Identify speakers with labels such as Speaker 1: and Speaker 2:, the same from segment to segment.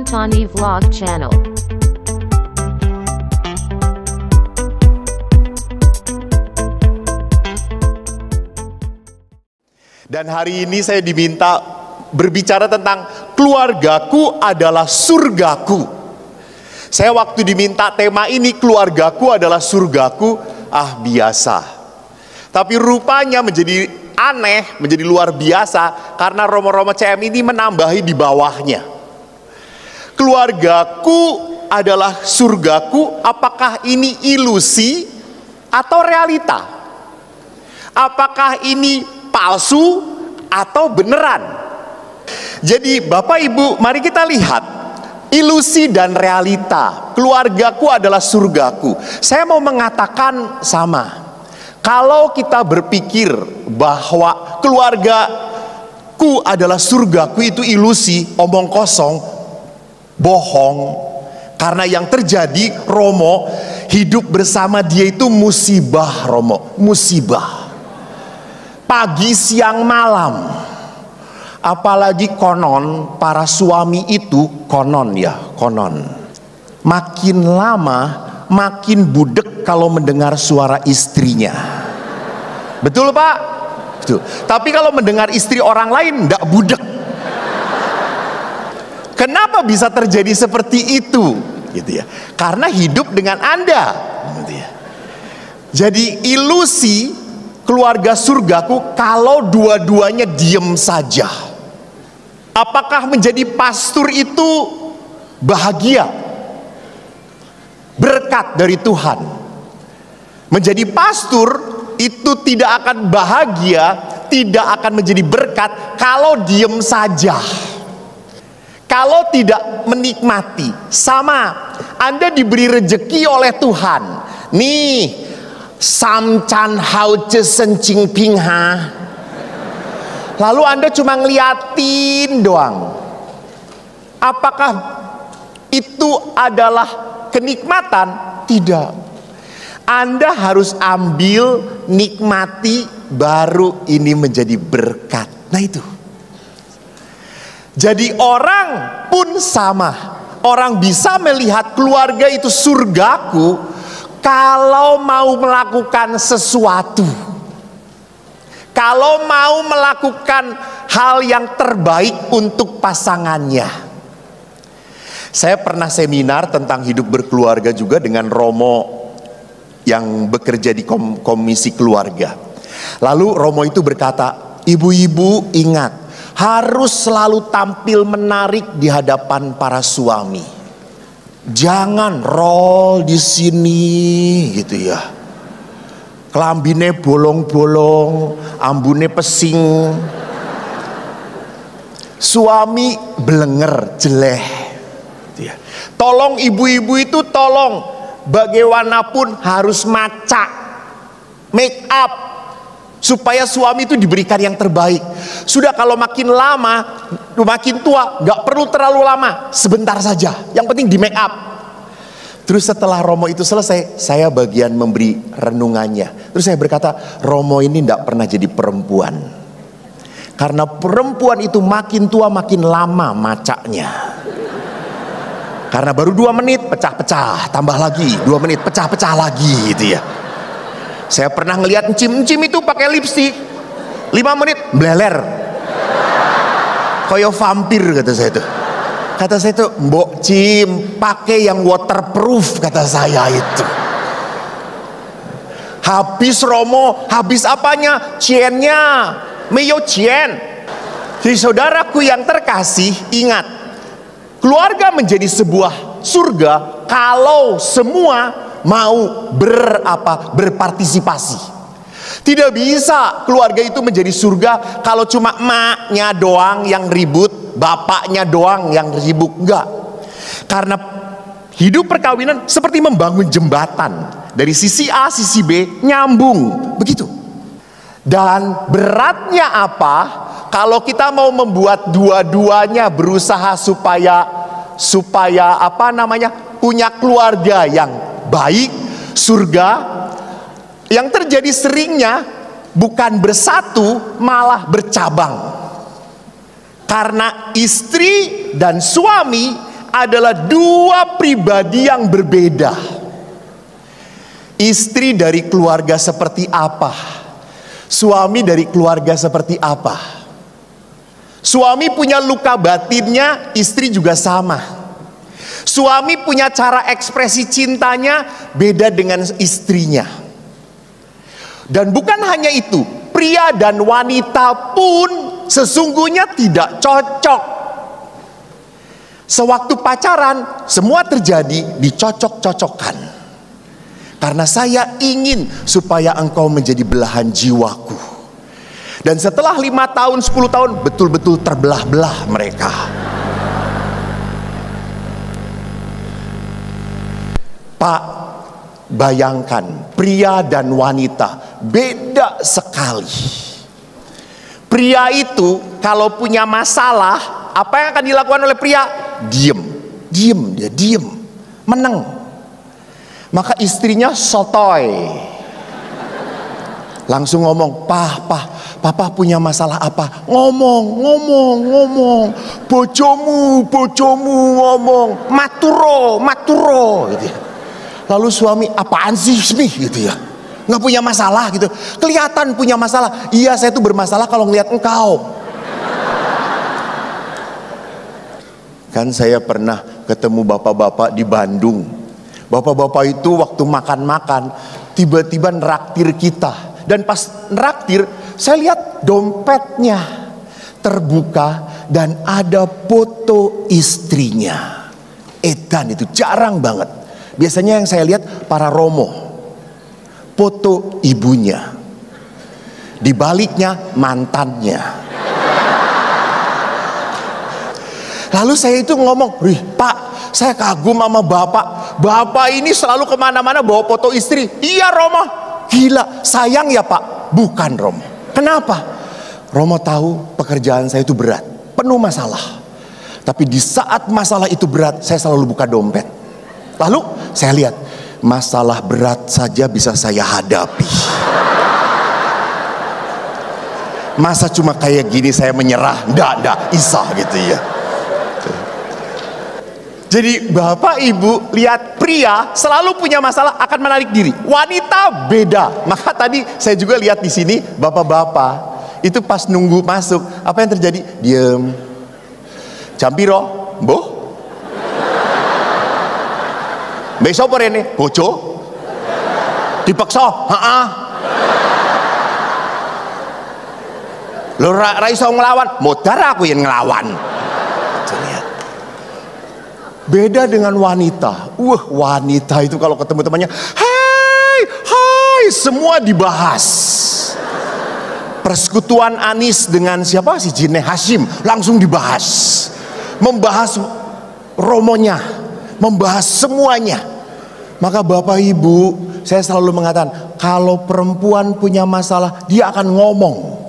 Speaker 1: Tani Vlog Channel.
Speaker 2: Dan hari ini saya diminta berbicara tentang keluargaku adalah surgaku. Saya waktu diminta tema ini, keluargaku adalah surgaku, biasa. Tapi rupanya menjadi aneh, menjadi luar biasa karena Romo-Romo CM ini menambahi di bawahnya. Keluargaku adalah surgaku, apakah ini ilusi atau realita? Apakah ini palsu atau beneran? Jadi Bapak Ibu, mari kita lihat ilusi dan realita. Keluargaku adalah surgaku. Saya mau mengatakan sama. Kalau kita berpikir bahwa keluargaku adalah surgaku itu ilusi, omong kosong, bohong. Karena yang terjadi, Romo, hidup bersama dia itu musibah, Romo, musibah. Pagi, siang, malam. Apalagi konon para suami itu konon, makin lama makin budek kalau mendengar suara istrinya. Betul Pak? Betul. Tapi kalau mendengar istri orang lain enggak budek. Kenapa bisa terjadi seperti itu? Gitu ya. Karena hidup dengan Anda. Gitu ya. Jadi ilusi keluarga surgaku kalau dua-duanya diem saja. Apakah menjadi pastor itu bahagia? Berkat dari Tuhan. Menjadi pastor itu tidak akan bahagia, tidak akan menjadi berkat kalau diem saja. Kalau tidak menikmati. Sama, Anda diberi rejeki oleh Tuhan. Nih, samcan hao ce sencing ping ha. Lalu Anda cuma ngeliatin doang. Apakah itu adalah kenikmatan? Tidak. Anda harus ambil, nikmati, baru ini menjadi berkat. Nah itu. Jadi orang pun sama. Orang bisa melihat keluarga itu surgaku kalau mau melakukan sesuatu. Kalau mau melakukan hal yang terbaik untuk pasangannya. Saya pernah seminar tentang hidup berkeluarga juga dengan Romo yang bekerja di komisi keluarga. Lalu Romo itu berkata, ibu-ibu ingat, harus selalu tampil menarik di hadapan para suami. Jangan roll di sini gitu ya. Kelambine bolong-bolong, ambune pesing. Suami belenger, jeleh. Tolong ibu-ibu itu tolong bagaimanapun harus maca, make up, supaya suami itu diberikan yang terbaik. Sudah kalau makin lama, makin tua, gak perlu terlalu lama, sebentar saja. Yang penting di make up. Terus setelah Romo itu selesai, saya bagian memberi renungannya. Terus saya berkata, Romo ini tidak pernah jadi perempuan. Karena perempuan itu makin tua makin lama macaknya. Karena baru 2 menit pecah-pecah, tambah lagi 2 menit pecah-pecah lagi gitu ya. Saya pernah ngelihat encim-encim itu pakai lipstik 5 menit bleler. Kayak vampir kata saya itu. Kata saya itu, Mbok Cim, pakai yang waterproof, kata saya itu. Habis Romo, habis apanya? Ciennya, meyo cien. Jadi saudaraku yang terkasih, ingat, keluarga menjadi sebuah surga kalau semua mau berpartisipasi. Tidak bisa keluarga itu menjadi surga kalau cuma emaknya doang yang ribut, bapaknya doang yang ribut. Enggak. Karena hidup perkawinan seperti membangun jembatan. Dari sisi A, sisi B, nyambung. Begitu. Dan beratnya apa? Kalau kita mau membuat dua-duanya berusaha supaya punya keluarga yang baik, surga. Yang terjadi seringnya bukan bersatu, malah bercabang. Karena istri dan suami adalah dua pribadi yang berbeda. Istri dari keluarga seperti apa? Suami dari keluarga seperti apa? Suami punya luka batinnya, istri juga sama. Suami punya cara ekspresi cintanya beda dengan istrinya. Dan bukan hanya itu, pria dan wanita pun sesungguhnya tidak cocok. Sewaktu pacaran, semua terjadi dicocok-cocokkan. Karena saya ingin supaya engkau menjadi belahan jiwaku. Dan setelah 5 tahun, 10 tahun, betul-betul terbelah-belah mereka. Pak, bayangkan pria dan wanita beda sekali. Pria itu kalau punya masalah, apa yang akan dilakukan oleh pria? Diem, dia diem, meneng. Maka istrinya sotoy, langsung ngomong, papa punya masalah apa? Ngomong, bojomu ngomong, maturo gitu ya. Lalu suami, apaan sih gitu ya, nggak punya masalah gitu, kelihatan punya masalah. Iya, saya tuh bermasalah kalau ngelihat engkau. Kan saya pernah ketemu bapak-bapak di Bandung. Bapak-bapak itu waktu makan-makan tiba-tiba neraktir kita. Dan pas neraktir, saya lihat dompetnya terbuka dan ada foto istrinya. Edan, itu jarang banget. Biasanya yang saya lihat para romo, foto ibunya, di baliknya mantannya. Lalu saya itu ngomong, Pak, saya kagum sama bapak ini selalu kemana-mana bawa foto istri. Iya Romo, gila, sayang ya Pak. Bukan Romo. Kenapa? Romo tahu pekerjaan saya itu berat, penuh masalah. Tapi di saat masalah itu berat, saya selalu buka dompet. Lalu saya lihat, masalah berat saja bisa saya hadapi. Masa cuma kayak gini saya menyerah? Nggak, isah gitu ya. Jadi bapak ibu lihat, pria selalu punya masalah akan menarik diri. Wanita beda. Maka tadi saya juga lihat di sini bapak-bapak itu pas nunggu masuk, apa yang terjadi? Diem. Campiro, boh. Besok por ini, bojo. Dipaksa, Lo ra iso ngelawan, modar aku yang ngelawan. Beda dengan wanita. Wanita itu kalau ketemu temannya, hai, semua dibahas. Persekutuan Anis dengan siapa? Si Jine Hashim langsung dibahas. Membahas romonya, membahas semuanya. Maka Bapak Ibu, saya selalu mengatakan, kalau perempuan punya masalah, dia akan ngomong.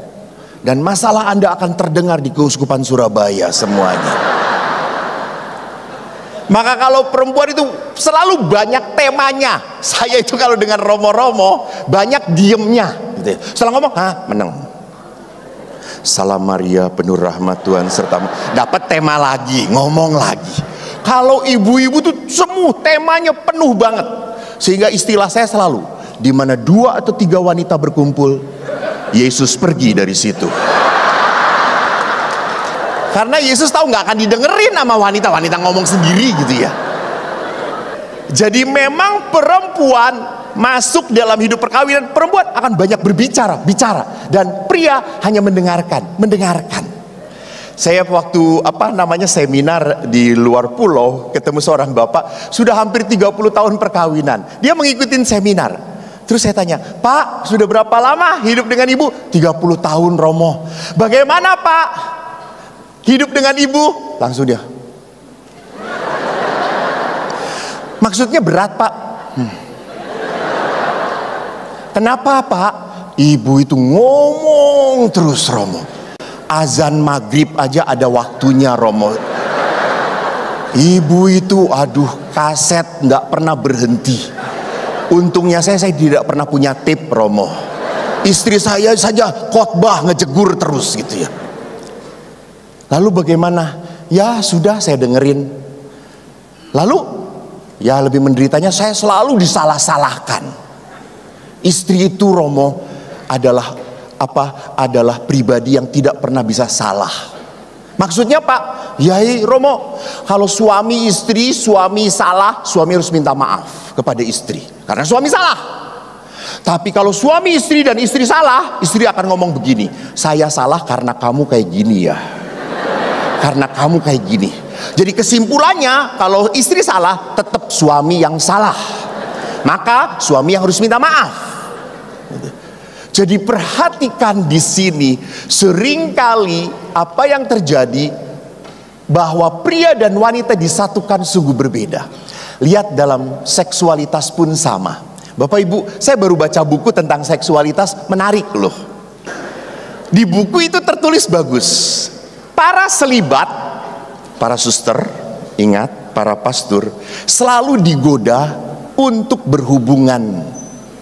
Speaker 2: Dan masalah Anda akan terdengar di Keuskupan Surabaya semuanya. Maka kalau perempuan itu selalu banyak temanya. Saya itu kalau dengan romo-romo banyak diemnya gitu ya. Setelah ngomong, menang. Salam Maria penuh rahmat Tuhan sertamu. Dapat tema lagi, ngomong lagi. Kalau ibu-ibu tuh semua temanya penuh banget. Sehingga istilah saya selalu, di mana 2 atau 3 wanita berkumpul, Yesus pergi dari situ. Karena Yesus tahu nggak akan didengerin sama wanita ngomong sendiri gitu ya. Jadi memang perempuan masuk dalam hidup perkawinan, perempuan akan banyak bicara, dan pria hanya mendengarkan. Saya waktu seminar di luar pulau, ketemu seorang bapak sudah hampir 30 tahun perkawinan. Dia mengikuti seminar. Terus saya tanya, Pak, sudah berapa lama hidup dengan ibu? 30 tahun Romo. Bagaimana Pak hidup dengan ibu? Langsung dia, maksudnya berat Pak. Kenapa Pak? Ibu itu ngomong terus Romo. Azan maghrib aja ada waktunya Romo. Ibu itu kaset nggak pernah berhenti. Untungnya saya tidak pernah punya tip Romo. Istri saya saja khotbah ngejegur terus gitu ya. Lalu bagaimana? Ya sudah, saya dengerin. Lalu ya lebih menderitanya, saya selalu disalah-salahkan. Istri itu Romo adalah adalah pribadi yang tidak pernah bisa salah. Maksudnya Pak, Yai Romo, kalau suami salah, suami harus minta maaf kepada istri karena suami salah. Tapi kalau suami istri dan istri salah, istri akan ngomong begini, saya salah karena kamu kayak gini ya, karena kamu kayak gini. Jadi kesimpulannya, kalau istri salah, tetap suami yang salah, maka suami yang harus minta maaf. Jadi perhatikan di sini, seringkali apa yang terjadi bahwa pria dan wanita disatukan sungguh berbeda. Lihat dalam seksualitas pun sama. Bapak Ibu, saya baru baca buku tentang seksualitas, menarik loh. Di buku itu tertulis bagus. Para selibat, para suster, ingat, para pastor selalu digoda untuk berhubungan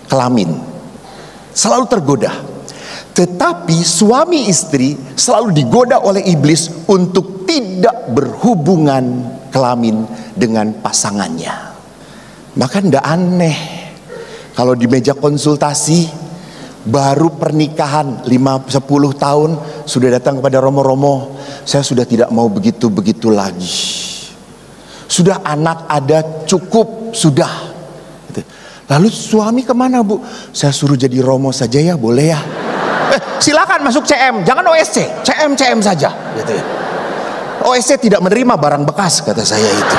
Speaker 2: kelamin. Selalu tergoda. Tetapi suami istri selalu digoda oleh iblis untuk tidak berhubungan kelamin dengan pasangannya. Maka tidak aneh kalau di meja konsultasi baru pernikahan 5-10 tahun sudah datang kepada Romo, saya sudah tidak mau begitu-begitu lagi. Sudah anak ada cukup, sudah. Lalu suami kemana Bu? Saya suruh jadi Romo saja ya, boleh ya? Silakan masuk CM, jangan OSC, CM saja. Gitu ya. OSC tidak menerima barang bekas, kata saya itu.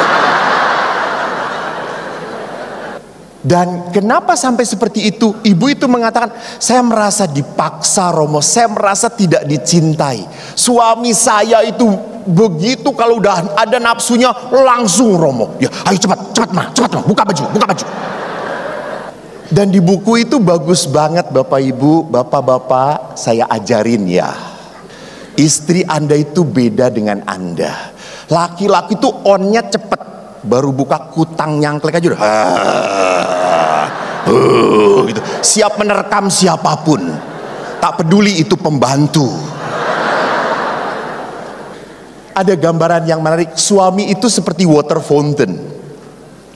Speaker 2: Dan kenapa sampai seperti itu? Ibu itu mengatakan, saya merasa dipaksa Romo, saya merasa tidak dicintai. Suami saya itu begitu kalau udah ada nafsunya langsung Romo. Ya, ayo cepat mah, buka baju. Dan di buku itu bagus banget Bapak Ibu, Bapak-bapak, saya ajarin ya. Istri Anda itu beda dengan Anda. Laki-laki itu onnya cepet, baru buka kutang nyangklek aja udah. Gitu. Siap menerkam siapapun. Tak peduli itu pembantu. Ada gambaran yang menarik, suami itu seperti water fountain.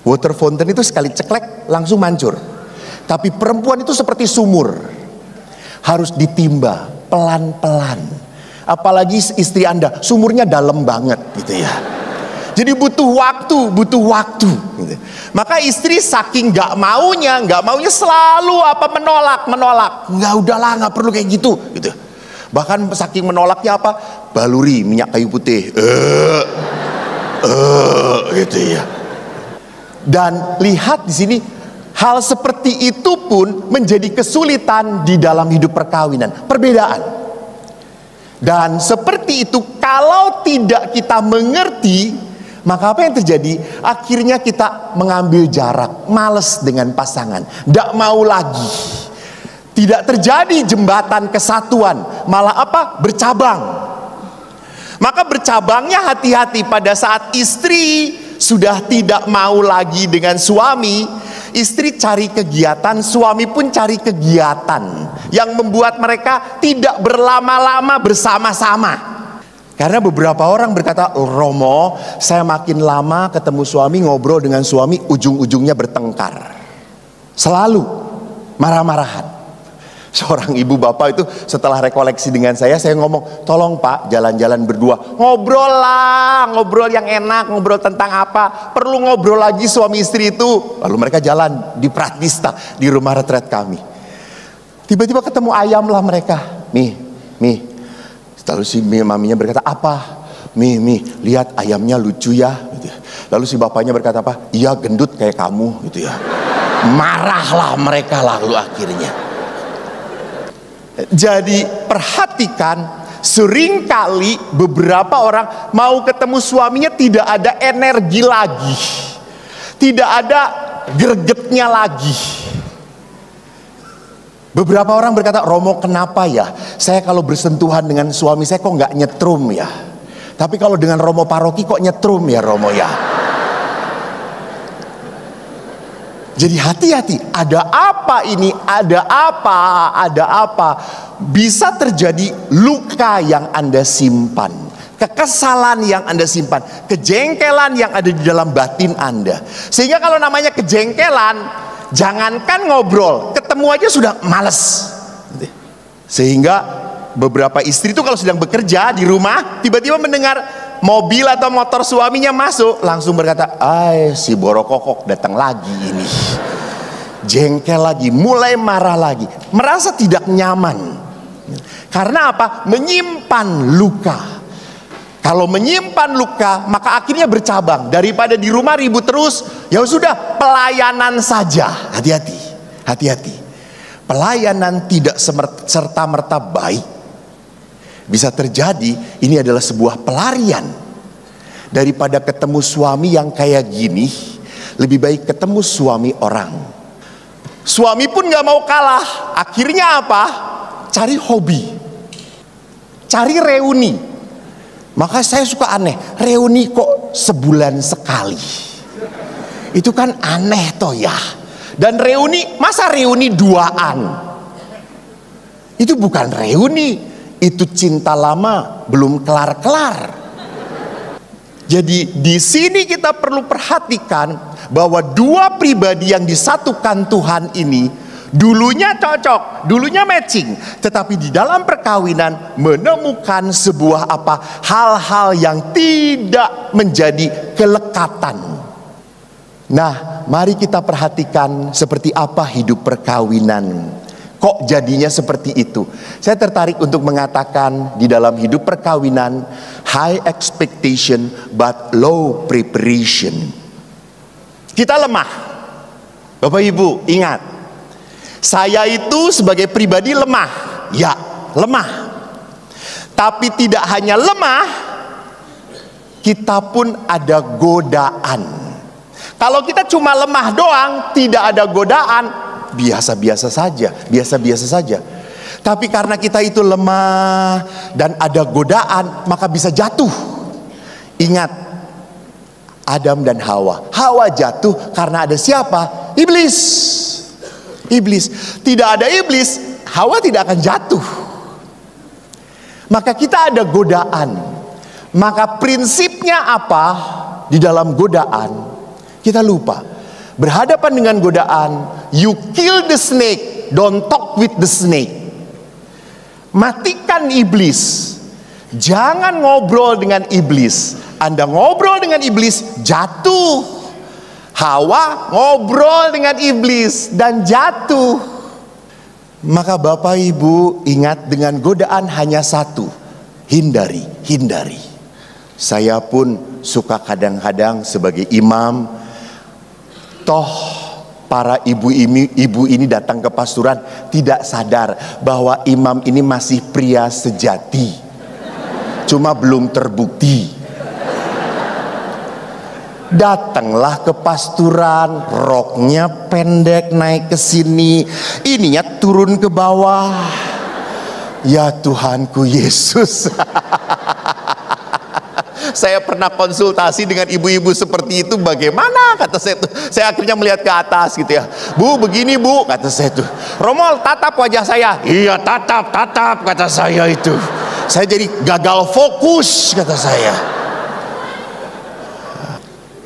Speaker 2: Water fountain itu sekali ceklek langsung mancur. Tapi perempuan itu seperti sumur, harus ditimba pelan-pelan. Apalagi istri Anda, sumurnya dalam banget gitu ya. Jadi butuh waktu gitu. Maka istri saking nggak maunya selalu menolak. Nggak, udahlah, nggak perlu kayak gitu. Bahkan saking menolaknya apa? Baluri minyak kayu putih, gitu ya. Dan lihat di sini, hal seperti itu pun menjadi kesulitan di dalam hidup perkawinan, perbedaan. Dan seperti itu kalau tidak kita mengerti, maka apa yang terjadi? Akhirnya kita mengambil jarak, males dengan pasangan, tidak mau lagi. Tidak terjadi jembatan kesatuan, malah bercabang. Maka bercabangnya hati-hati pada saat istri sudah tidak mau lagi dengan suami. Istri cari kegiatan, suami pun cari kegiatan yang membuat mereka tidak berlama-lama bersama-sama. Karena beberapa orang berkata, Romo, saya makin lama ketemu suami, ngobrol dengan suami, ujung-ujungnya bertengkar. Selalu marah-marahan. Seorang ibu bapak itu setelah rekoleksi dengan saya ngomong, tolong Pak jalan-jalan berdua, ngobrol yang enak, ngobrol tentang apa, perlu ngobrol lagi suami istri itu. Lalu mereka jalan di Pratista, di rumah retret kami. Tiba-tiba ketemu ayam lah mereka. Mi. Lalu si maminya berkata, apa? Mi, lihat ayamnya lucu ya. Gitu. Lalu si bapaknya berkata apa? Iya, gendut kayak kamu gitu ya. Marahlah mereka lalu akhirnya. Jadi perhatikan, seringkali beberapa orang mau ketemu suaminya tidak ada energi lagi, tidak ada gregetnya lagi. Beberapa orang berkata, Romo kenapa ya? Saya kalau bersentuhan dengan suami saya kok nggak nyetrum ya? Tapi kalau dengan Romo paroki kok nyetrum ya Romo ya? Jadi hati-hati, ada apa ini? Ada apa? Bisa terjadi luka yang Anda simpan kekesalan yang Anda simpan, kejengkelan yang ada di dalam batin Anda. Sehingga kalau namanya kejengkelan, jangankan ngobrol, ketemu aja sudah males. Sehingga beberapa istri itu kalau sedang bekerja di rumah, tiba-tiba mendengar mobil atau motor suaminya masuk, langsung berkata, si borokokok datang lagi ini. Jengkel lagi, mulai marah lagi, merasa tidak nyaman. Karena apa? Menyimpan luka. Kalau menyimpan luka, maka akhirnya bercabang. Daripada di rumah ribut terus, ya sudah, pelayanan saja. Hati-hati, hati-hati. Pelayanan tidak serta-merta baik. Bisa terjadi ini adalah sebuah pelarian. Daripada ketemu suami yang kayak gini, lebih baik ketemu suami orang. Suami pun gak mau kalah. Akhirnya apa? Cari hobi, cari reuni. Maka saya suka aneh, reuni kok sebulan sekali? Itu kan aneh toh ya. Dan reuni, masa reuni duaan? Itu bukan reuni, itu cinta lama belum kelar-kelar. Jadi di sini kita perlu perhatikan bahwa dua pribadi yang disatukan Tuhan ini dulunya cocok, dulunya matching, tetapi di dalam perkawinan menemukan sebuah hal-hal yang tidak menjadi kelekatan. Nah, mari kita perhatikan seperti apa hidup perkawinan. Kok jadinya seperti itu? Saya tertarik untuk mengatakan di dalam hidup perkawinan, high expectation but low preparation. Kita lemah. Bapak Ibu, ingat, saya itu sebagai pribadi lemah. Ya, lemah. Tapi tidak hanya lemah, kita pun ada godaan. Kalau kita cuma lemah doang, tidak ada godaan, biasa-biasa saja, biasa-biasa saja. Tapi karena kita itu lemah dan ada godaan, maka bisa jatuh. Ingat, Adam dan Hawa. Hawa jatuh karena ada siapa? Iblis. Iblis. Tidak ada iblis, Hawa tidak akan jatuh. Maka kita ada godaan. Maka prinsipnya apa di dalam godaan? Kita lupa. Berhadapan dengan godaan, you kill the snake, don't talk with the snake. Matikan iblis. Jangan ngobrol dengan iblis. Anda ngobrol dengan iblis, jatuh. Hawa ngobrol dengan iblis dan jatuh. Maka Bapak Ibu ingat, dengan godaan hanya satu, hindari, hindari. Saya pun suka kadang-kadang sebagai imam, toh para ibu ini datang ke pasturan tidak sadar bahwa imam ini masih pria sejati, cuma belum terbukti. Datanglah ke pasturan, roknya pendek naik ke sini, ininya turun ke bawah. Ya Tuhanku Yesus. Saya pernah konsultasi dengan ibu-ibu seperti itu, bagaimana kata saya tuh. Saya akhirnya melihat ke atas gitu ya. Bu, begini Bu, kata saya tuh. Romol, tatap wajah saya. Iya, tatap kata saya itu. Saya jadi gagal fokus kata saya.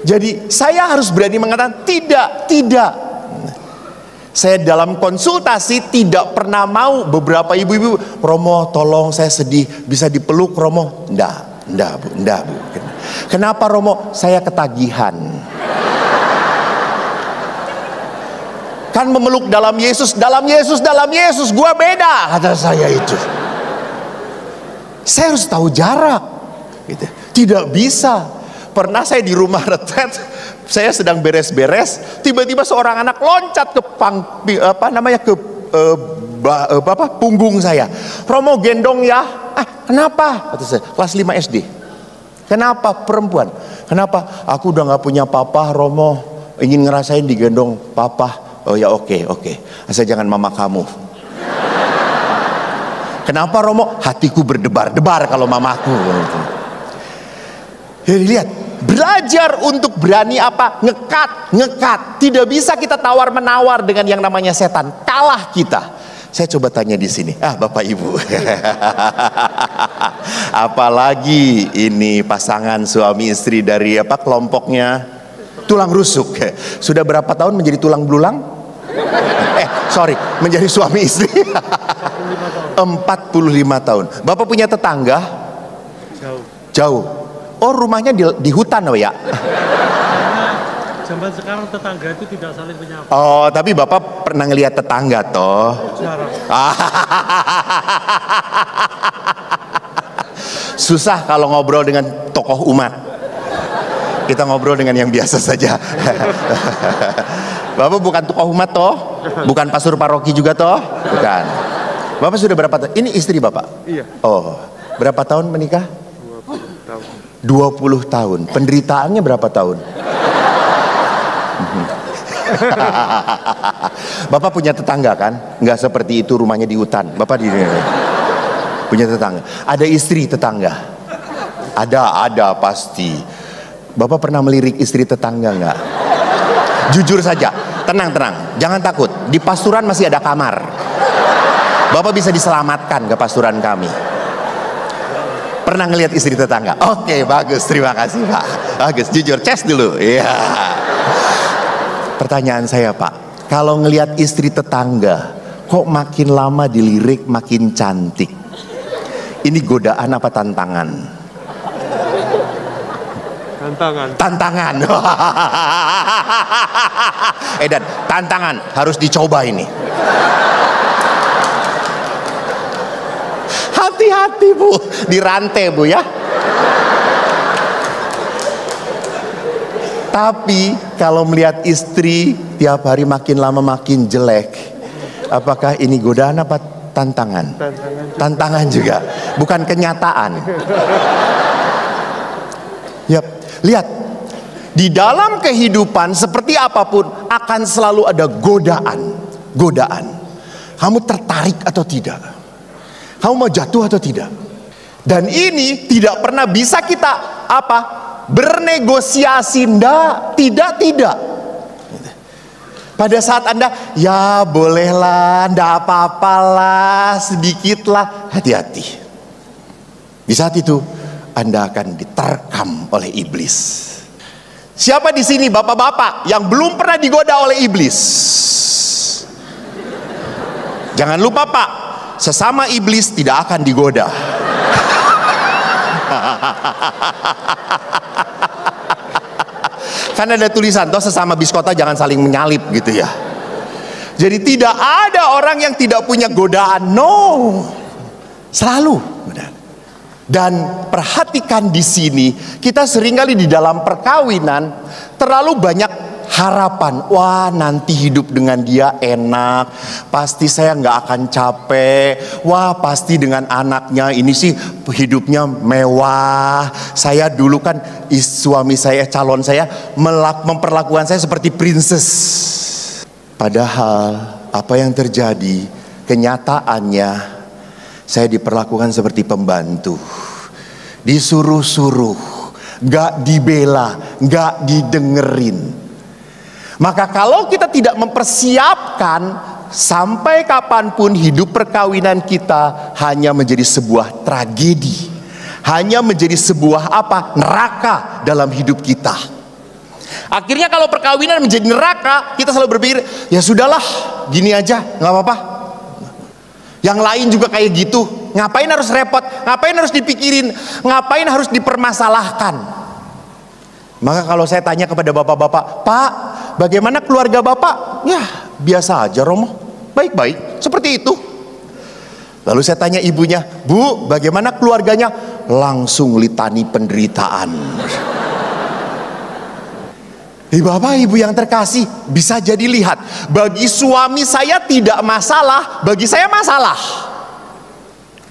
Speaker 2: Jadi saya harus berani mengatakan tidak. Saya dalam konsultasi tidak pernah mau. Beberapa ibu-ibu, Romo tolong saya sedih, bisa dipeluk Romo? Enggak bu. Kenapa Romo? Saya ketagihan. Kan memeluk dalam Yesus, gua beda, kata saya itu. Saya harus tahu jarak gitu. Tidak bisa. Pernah saya di rumah retret, saya sedang beres-beres, tiba-tiba seorang anak loncat ke punggung saya. Romo gendong ya. Kenapa? Kata saya, kelas 5 SD. Kenapa perempuan? Kenapa? Aku udah gak punya papa Romo, ingin ngerasain digendong papa. Oh ya oke. Asal jangan mama kamu. Kenapa Romo? Hatiku berdebar-debar kalau mamaku. Jadi lihat, belajar untuk berani ngekat. Tidak bisa kita tawar-menawar dengan yang namanya setan. Kalah kita. Saya coba tanya di sini, Bapak Ibu, apalagi ini pasangan suami istri dari kelompoknya tulang rusuk, sudah berapa tahun menjadi tulang belulang? Menjadi suami istri. 45 tahun. Bapak punya tetangga? Jauh. Oh, rumahnya di hutan, ya?
Speaker 1: Zaman sekarang tetangga itu tidak saling menyapa.
Speaker 2: Oh, tapi Bapak pernah ngelihat tetangga toh?
Speaker 1: Jarang.
Speaker 2: Susah kalau ngobrol dengan tokoh umat. Kita ngobrol dengan yang biasa saja. Bapak bukan tokoh umat toh? Bukan pastor paroki juga toh? Bukan. Bapak sudah berapa tahun? Ini istri Bapak?
Speaker 1: Iya.
Speaker 2: Oh, berapa tahun menikah?
Speaker 1: 20 tahun.
Speaker 2: 20 tahun. Penderitaannya berapa tahun? Bapak punya tetangga kan? Nggak seperti itu, rumahnya di hutan. Bapak punya tetangga. Ada istri tetangga? Ada pasti. Bapak pernah melirik istri tetangga nggak? Jujur saja, tenang, jangan takut. Di pasturan masih ada kamar. Bapak bisa diselamatkan ke pasturan kami. Pernah ngelihat istri tetangga? Oke, bagus, terima kasih Pak. Bagus, jujur, ces dulu. Iya. Pertanyaan saya Pak, kalau ngelihat istri tetangga, kok makin lama dilirik makin cantik? Ini godaan apa tantangan? Tantangan. Dan tantangan harus dicoba ini. Hati-hati Bu, dirantai Bu ya. Tapi kalau melihat istri tiap hari makin lama makin jelek, apakah ini godaan apa tantangan? Tantangan juga, bukan kenyataan. Yap, lihat. Di dalam kehidupan seperti apapun akan selalu ada godaan. Kamu tertarik atau tidak? Kamu mau jatuh atau tidak? Dan ini tidak pernah bisa kita bernegosiasi, tidak. Pada saat Anda, ya bolehlah, ndak apa-apalah, sedikitlah, hati-hati. Di saat itu Anda akan diterkam oleh iblis. Siapa di sini bapak-bapak yang belum pernah digoda oleh iblis? Jangan lupa Pak, sesama iblis tidak akan digoda. Kan ada tulisan toh, sesama biskota jangan saling menyalip gitu ya. Jadi tidak ada orang yang tidak punya godaan, no, selalu. Dan perhatikan di sini, kita seringkali di dalam perkawinan terlalu banyak harapan. Wah, nanti hidup dengan dia enak, pasti saya nggak akan capek. Wah, pasti dengan anaknya ini sih hidupnya mewah. Saya dulu kan suami saya, calon saya memperlakukan saya seperti princess. Padahal apa yang terjadi, kenyataannya saya diperlakukan seperti pembantu, disuruh-suruh, gak dibela, gak didengerin. Maka kalau kita tidak mempersiapkan, sampai kapanpun hidup perkawinan kita hanya menjadi sebuah tragedi, hanya menjadi sebuah neraka dalam hidup kita. Akhirnya kalau perkawinan menjadi neraka, kita selalu berpikir, ya sudahlah, gini aja, gak apa-apa. Yang lain juga kayak gitu, ngapain harus repot, ngapain harus dipikirin, ngapain harus dipermasalahkan. Maka kalau saya tanya kepada bapak-bapak, Pak, bagaimana keluarga Bapak? Ya, biasa aja Romo, baik-baik, seperti itu. Lalu saya tanya ibunya, Bu, bagaimana keluarganya? Langsung litani penderitaan. Bapak Ibu yang terkasih, bisa jadi lihat, bagi suami saya tidak masalah, bagi saya masalah.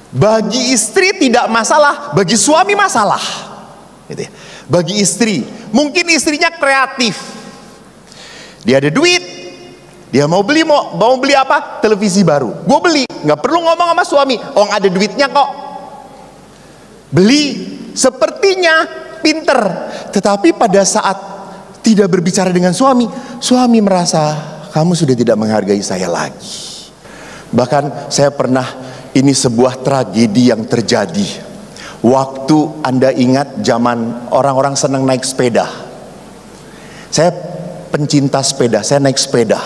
Speaker 2: Bagi istri tidak masalah, bagi suami masalah. Gitu ya. Bagi istri, mungkin istrinya kreatif, dia ada duit, dia mau beli apa? Televisi baru. Gue beli, nggak perlu ngomong sama suami, oh ada duitnya kok. Beli, sepertinya pinter, tetapi pada saat tidak berbicara dengan suami, suami merasa kamu sudah tidak menghargai saya lagi. Bahkan saya pernah, ini sebuah tragedi yang terjadi. Waktu Anda ingat zaman orang-orang senang naik sepeda. Saya pencinta sepeda, saya naik sepeda.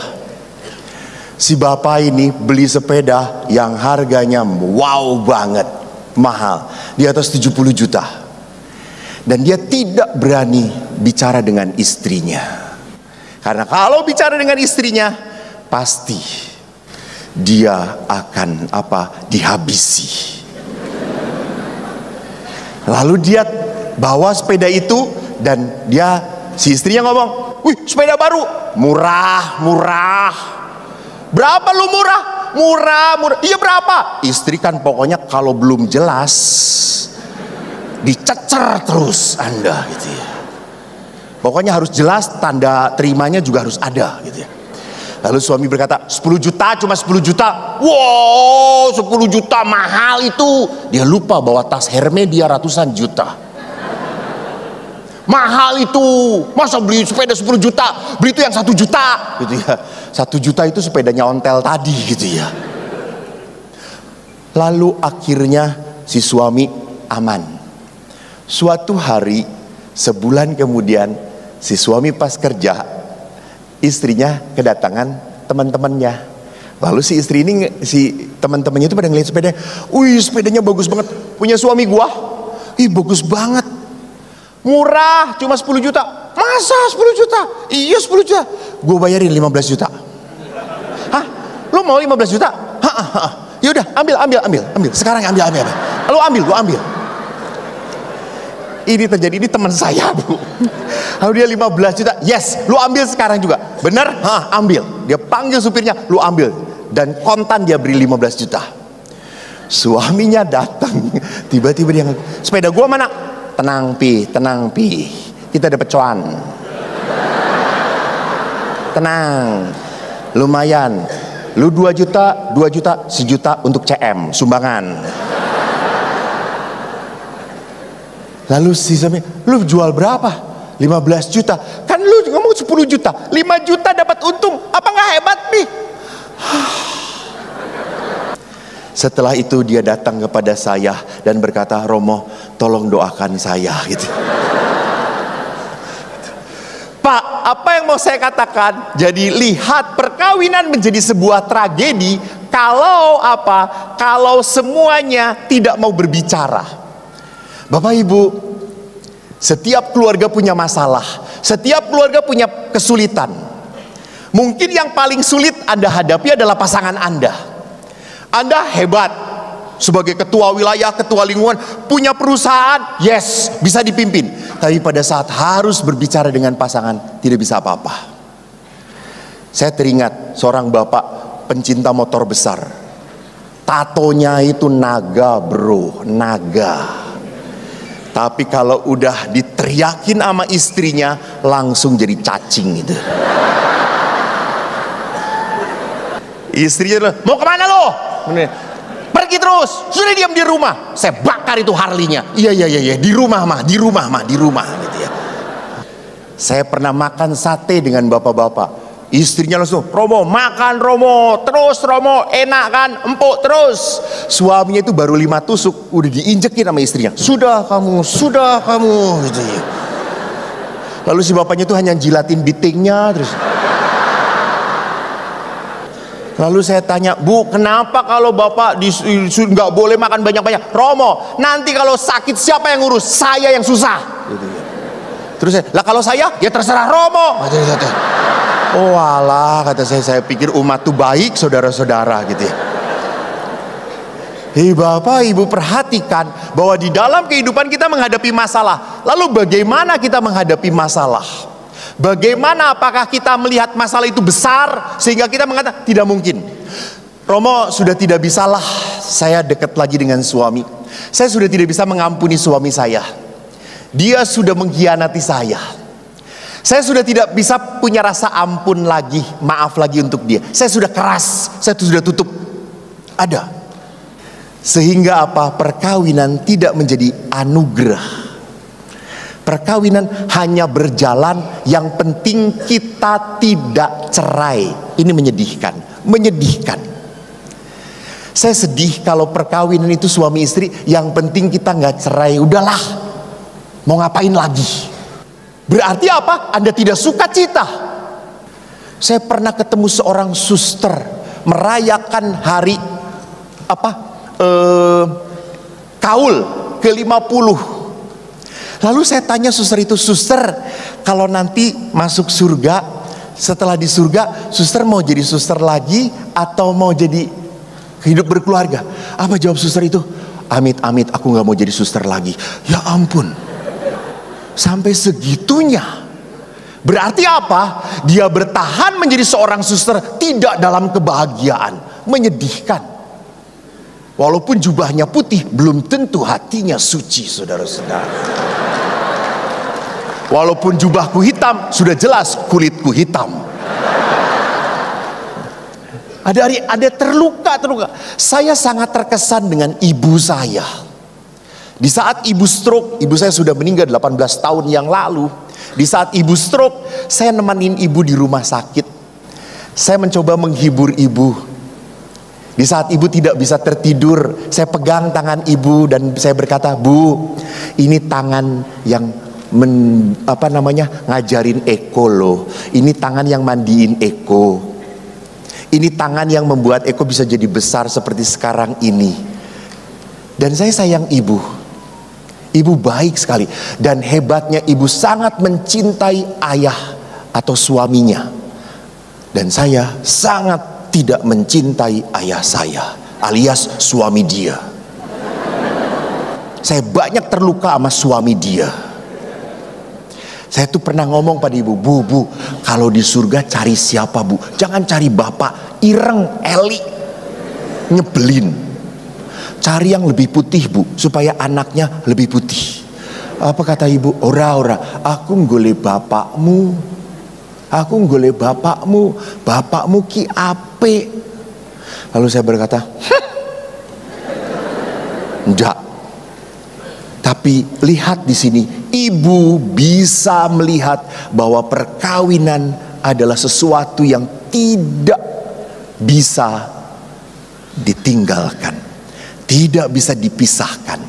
Speaker 2: Si bapak ini beli sepeda yang harganya wow banget, mahal, di atas 70 juta. Dan dia tidak berani bicara dengan istrinya. Karena kalau bicara dengan istrinya, pasti dia akan dihabisi. Lalu dia bawa sepeda itu dan si istrinya ngomong, "Wih, sepeda baru, murah. Berapa lu murah? Murah. Iya berapa?" Istri kan pokoknya kalau belum jelas dicecer terus Anda gitu ya. Pokoknya harus jelas, tanda terimanya juga harus ada gitu ya. Lalu suami berkata, 10 juta, cuma 10 juta. Wow, 10 juta mahal itu. Dia lupa bahwa tas Hermes dia ratusan juta. Mahal itu. Masa beli sepeda 10 juta, beli itu yang 1 juta gitu ya. 1 juta itu sepedanya ontel tadi gitu ya. Lalu akhirnya si suami aman. Suatu hari, sebulan kemudian, si suami pas kerja, istrinya kedatangan teman-temannya. Lalu si istri ini, si teman-temannya itu pada ngeliat sepedanya. "Wih, sepedanya bagus banget. Punya suami gua. Ih, bagus banget. Murah, cuma 10 juta. Masa 10 juta? Iya 10 juta. Gua bayarin 15 juta. Hah? Lu mau 15 juta? Hah. Yaudah, ambil. Sekarang ambil. Lu ambil, gua ambil. Ini terjadi, ini teman saya, Bu. Lalu dia 15 juta. Yes, lu ambil sekarang juga. Bener? Hah, ambil. Dia panggil supirnya, lu ambil. Dan kontan dia beri 15 juta. Suaminya datang. Tiba-tiba dia, "Sepeda gua mana?" Tenang pi. Kita dapat cuan. Tenang. Lumayan. Lu 2 juta, 1 juta untuk CM, sumbangan. Lalu si suami, "Lu jual berapa?" 15 juta. Kan lu ngomong 10 juta. 5 juta dapat untung. Apa nggak hebat nih? Setelah itu dia datang kepada saya dan berkata, "Romo, tolong doakan saya." Gitu. Pak, apa yang mau saya katakan? Jadi lihat, perkawinan menjadi sebuah tragedi kalau Kalau semuanya tidak mau berbicara. Bapak Ibu, setiap keluarga punya masalah, setiap keluarga punya kesulitan. Mungkin yang paling sulit Anda hadapi adalah pasangan Anda. Anda hebat sebagai ketua wilayah, ketua lingkungan, punya perusahaan, yes, bisa dipimpin. Tapi pada saat harus berbicara dengan pasangan, tidak bisa apa-apa. Saya teringat seorang bapak pencinta motor besar. Tatonya itu naga, bro, naga. Tapi kalau udah diteriakin sama istrinya, langsung jadi cacing gitu. Istrinya, "Mau kemana lo?" "Pergi terus, sudah diam di rumah. Saya bakar itu Harley-nya." Iya, di rumah mah gitu ya. Saya pernah makan sate dengan bapak-bapak. Istrinya langsung, "Romo, makan Romo, terus Romo, enak kan, empuk terus." Suaminya itu baru 5 tusuk, udah diinjekin sama istrinya. Sudah kamu gitu ya. Lalu si bapaknya itu hanya jilatin bitingnya terus. Lalu saya tanya, "Bu, kenapa kalau bapak nggak boleh makan banyak-banyak?" "Romo, nanti kalau sakit siapa yang ngurus? Saya yang susah." Gitu ya. Terus "Lah kalau saya?" "Ya terserah Romo." Oh alah, kata saya pikir umat tuh baik, saudara-saudara gitu ya. Bapak Ibu perhatikan bahwa di dalam kehidupan kita menghadapi masalah. Lalu bagaimana kita menghadapi masalah? Bagaimana, apakah kita melihat masalah itu besar sehingga kita mengatakan tidak mungkin? "Romo, sudah tidak bisalah saya dekat lagi dengan suami. Saya sudah tidak bisa mengampuni suami saya. Dia sudah mengkhianati saya. Saya sudah tidak bisa punya rasa ampun lagi, maaf lagi untuk dia. Saya sudah keras, saya sudah tutup." Ada. Sehingga perkawinan tidak menjadi anugerah. Perkawinan hanya berjalan, yang penting kita tidak cerai. Ini menyedihkan. Saya sedih kalau perkawinan itu suami istri, yang penting kita nggak cerai, udahlah, mau ngapain lagi. Berarti apa? Anda tidak suka cita. Saya pernah ketemu seorang suster merayakan hari Kaul ke-50. Lalu saya tanya suster itu, suster, kalau nanti masuk surga, setelah di surga, suster mau jadi suster lagi atau mau jadi hidup berkeluarga? Apa jawab suster itu? Amit-amit, aku gak mau jadi suster lagi. Ya ampun, sampai segitunya. Berarti apa? Dia bertahan menjadi seorang suster tidak dalam kebahagiaan. Menyedihkan. Walaupun jubahnya putih, belum tentu hatinya suci, saudara-saudara. Walaupun jubahku hitam, sudah jelas kulitku hitam. Ada terluka. Saya sangat terkesan dengan ibu saya. Di saat ibu stroke, ibu saya sudah meninggal 18 tahun yang lalu. Di saat ibu stroke, saya nemenin ibu di rumah sakit. Saya mencoba menghibur ibu. Di saat ibu tidak bisa tertidur, saya pegang tangan ibu dan saya berkata, Bu, ini tangan yang ngajarin Eko loh. Ini tangan yang mandiin Eko. Ini tangan yang membuat Eko bisa jadi besar seperti sekarang ini. Dan saya sayang ibu. Ibu baik sekali. Dan hebatnya ibu sangat mencintai ayah atau suaminya. Dan saya sangat tidak mencintai ayah saya, alias suami dia. Saya banyak terluka sama suami dia. Saya tuh pernah ngomong pada ibu, Bu, kalau di surga cari siapa, Bu? Jangan cari bapak ireng, Eli, nyebelin. Cari yang lebih putih, Bu, supaya anaknya lebih putih. Apa kata ibu? Ora, aku nggoleh bapakmu. Aku nggoleh bapakmu ki ape. Lalu saya berkata, enggak. Tapi lihat di sini, ibu bisa melihat bahwa perkawinan adalah sesuatu yang tidak bisa ditinggalkan, tidak bisa dipisahkan.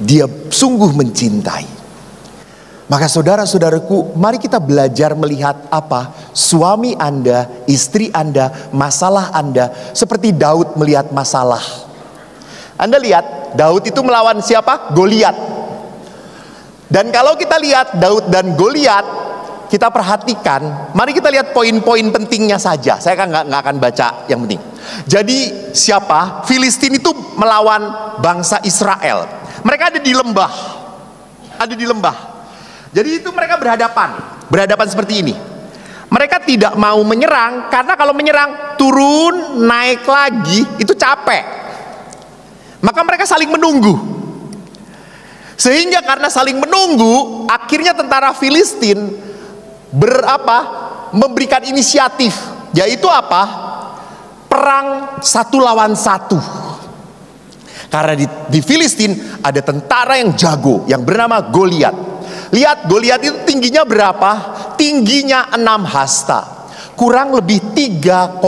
Speaker 2: Dia sungguh mencintai. Maka saudara-saudaraku, mari kita belajar melihat apa suami Anda, istri Anda, masalah Anda, seperti Daud melihat masalah. Anda lihat, Daud itu melawan siapa? Goliat. Dan kalau kita lihat Daud dan Goliat, kita perhatikan, mari kita lihat poin-poin pentingnya saja. Saya kan nggak akan baca yang penting. Jadi siapa? Filistin itu melawan bangsa Israel. Mereka ada di lembah. Jadi itu mereka berhadapan seperti ini. Mereka tidak mau menyerang, karena kalau menyerang turun naik lagi itu capek. Maka mereka saling menunggu. Sehingga karena saling menunggu, akhirnya tentara Filistin memberikan inisiatif, yaitu apa? Perang 1 lawan 1. Karena di Filistin ada tentara yang jago yang bernama Goliat. Lihat, Goliat itu tingginya berapa? Tingginya 6 hasta. Kurang lebih 3,2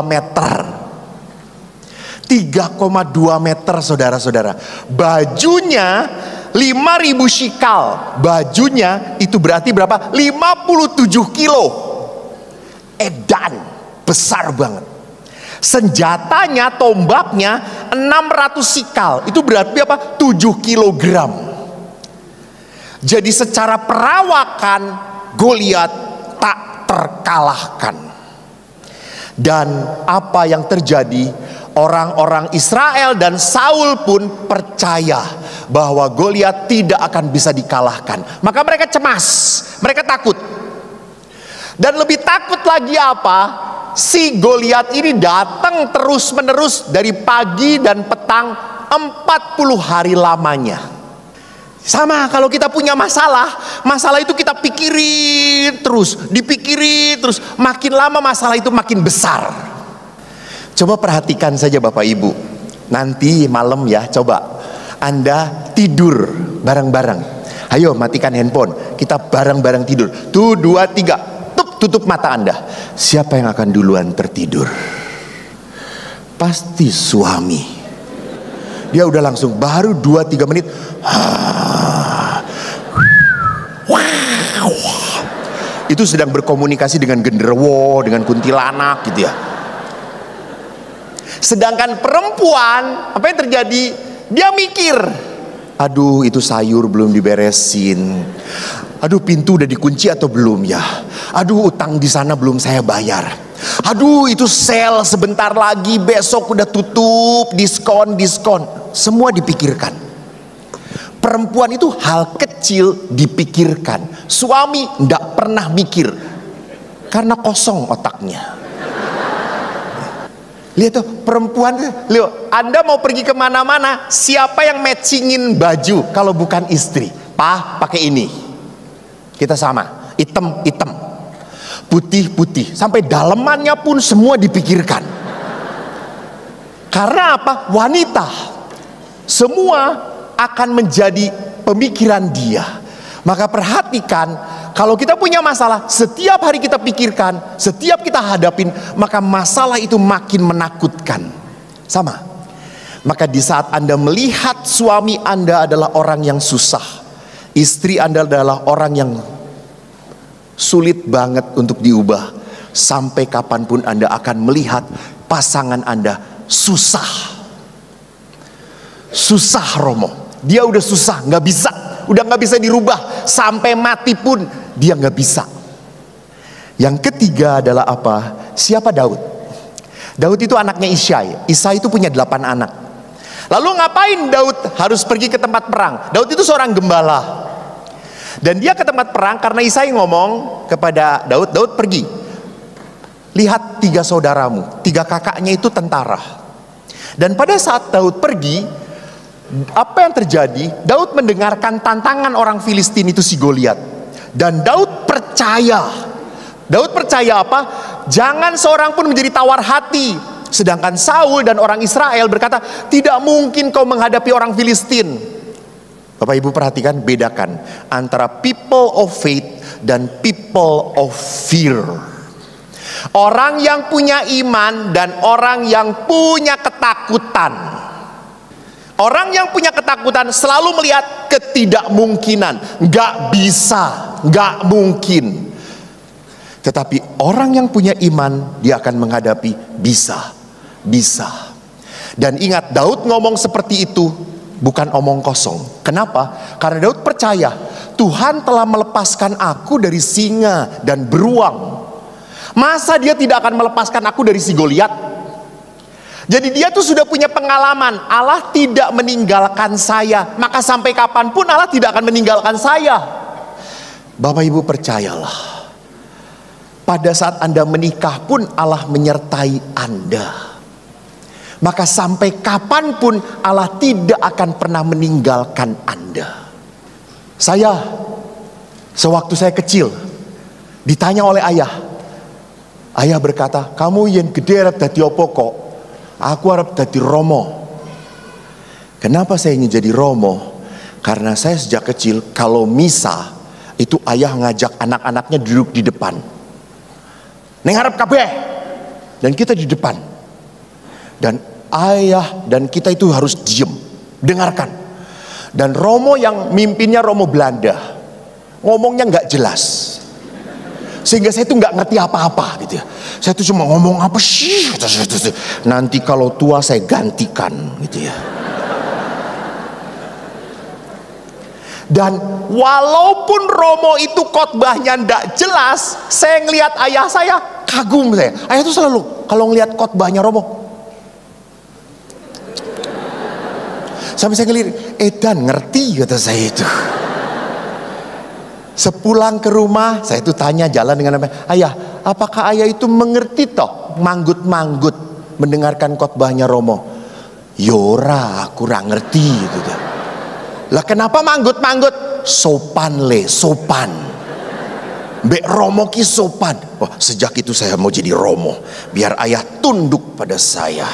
Speaker 2: meter. 3,2 meter, saudara-saudara. Bajunya 5.000 shikal. Bajunya itu berarti berapa? 57 kilo. Edan, besar banget. Senjatanya, tombaknya 600 shikal. Itu berarti apa? 7 kilogram. Jadi secara perawakan Goliat tak terkalahkan. Dan apa yang terjadi? Orang-orang Israel dan Saul pun percaya bahwa Goliat tidak akan bisa dikalahkan. Maka mereka cemas, mereka takut. Dan lebih takut lagi apa? Si Goliat ini datang terus-menerus dari pagi dan petang 40 hari lamanya. Sama kalau kita punya masalah itu kita pikirin terus, dipikirin terus. Makin lama masalah itu makin besar. Coba perhatikan saja Bapak Ibu. Nanti malam ya, coba Anda tidur bareng-bareng. Ayo matikan handphone, kita bareng-bareng tidur. Tuh 2, 3, tutup mata Anda. Siapa yang akan duluan tertidur? pasti suami. Dia udah langsung baru 2-3 menit. Itu sedang berkomunikasi dengan genderuwo, dengan kuntilanak gitu ya. Sedangkan perempuan, apa yang terjadi? Dia mikir, aduh itu sayur belum diberesin, aduh pintu udah dikunci atau belum ya, aduh utang di sana belum saya bayar, aduh itu sale sebentar lagi besok udah tutup, diskon. Semua dipikirkan. Perempuan itu hal kecil dipikirkan. Suami tidak pernah mikir karena kosong otaknya. Lihat tuh perempuan, lihat, Anda mau pergi kemana-mana, siapa yang matchingin baju kalau bukan istri? Pak, pakai ini. Kita sama, hitam, putih, sampai dalemannya pun semua dipikirkan. Karena apa? Wanita, semua akan menjadi pemikiran dia. Maka perhatikan, kalau kita punya masalah, setiap hari kita pikirkan, setiap kita hadapin, maka masalah itu makin menakutkan. Sama. Maka di saat Anda melihat suami Anda adalah orang yang susah, istri Anda adalah orang yang sulit banget untuk diubah, sampai kapanpun Anda akan melihat pasangan Anda susah. Susah Romo. Dia udah susah, nggak bisa, udah nggak bisa dirubah, sampai mati pun dia nggak bisa. Yang ketiga adalah apa? Siapa Daud? Daud itu anaknya Isai. Isai itu punya 8 anak. Lalu ngapain Daud harus pergi ke tempat perang? Daud itu seorang gembala. Dan dia ke tempat perang karena Isai ngomong kepada Daud, Daud pergi. Lihat 3 saudaramu, 3 kakaknya itu tentara. Dan pada saat Daud pergi, apa yang terjadi? Daud mendengarkan tantangan orang Filistin itu si Goliat. Dan Daud percaya. Daud percaya apa? Jangan seorang pun menjadi tawar hati. Sedangkan Saul dan orang Israel berkata, tidak mungkin kau menghadapi orang Filistin. Bapak Ibu perhatikan, bedakan antara people of faith dan people of fear. Orang yang punya iman dan orang yang punya ketakutan. Orang yang punya ketakutan selalu melihat ketidakmungkinan. Gak bisa, gak mungkin. Tetapi orang yang punya iman, dia akan menghadapi bisa. Dan ingat, Daud ngomong seperti itu bukan omong kosong. Kenapa? Karena Daud percaya Tuhan telah melepaskan aku dari singa dan beruang. Masa dia tidak akan melepaskan aku dari si Goliat? Jadi dia tuh sudah punya pengalaman, Allah tidak meninggalkan saya, maka sampai kapanpun Allah tidak akan meninggalkan saya. Bapak Ibu percayalah, pada saat Anda menikah pun Allah menyertai Anda. Maka sampai kapanpun Allah tidak akan pernah meninggalkan Anda. Sewaktu saya kecil, ditanya oleh ayah. Ayah berkata, kamu yang gede arep dadi apa kok? Aku harap jadi Romo. Kenapa saya ingin jadi Romo? Karena saya sejak kecil kalau misa itu ayah ngajak anak-anaknya duduk di depan. Neng harap kabeh. Dan kita di depan. Dan ayah dan kita itu harus diem, dengarkan. Dan Romo yang mimpinnya Romo Belanda, ngomongnya nggak jelas. Sehingga saya itu nggak ngerti apa-apa gitu ya. Saya tuh cuma ngomong apa sih? Nanti kalau tua saya gantikan gitu ya. Dan walaupun Romo itu khotbahnya nggak jelas, saya ngelihat ayah saya kagum saya. Ayah itu selalu kalau ngelihat khotbahnya Romo, sampai saya ngelirik, Edan ngerti kata saya itu. Sepulang ke rumah, saya itu tanya jalan dengan ayah, apakah ayah itu mengerti toh manggut-manggut mendengarkan khotbahnya Romo? Yora, aku kurang ngerti gitu. Lah kenapa manggut-manggut? Sopan sopan. Mbek Romo ki sopan. Wah, sejak itu saya mau jadi Romo, biar ayah tunduk pada saya.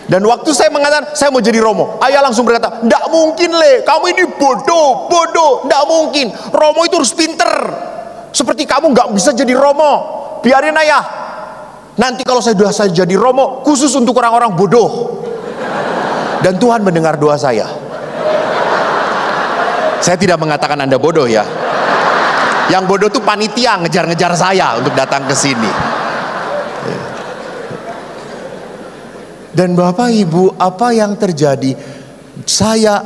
Speaker 2: Dan waktu saya mengatakan saya mau jadi Romo, ayah langsung berkata, ndak mungkin kamu ini bodoh, ndak mungkin. Romo itu harus pinter. Seperti kamu nggak bisa jadi Romo. Biarin ayah. Nanti kalau saya jadi romo khusus untuk orang-orang bodoh. Dan Tuhan mendengar doa saya. Saya tidak mengatakan Anda bodoh ya. Yang bodoh tuh panitia ngejar-ngejar saya untuk datang ke sini. Dan Bapak Ibu, apa yang terjadi? Saya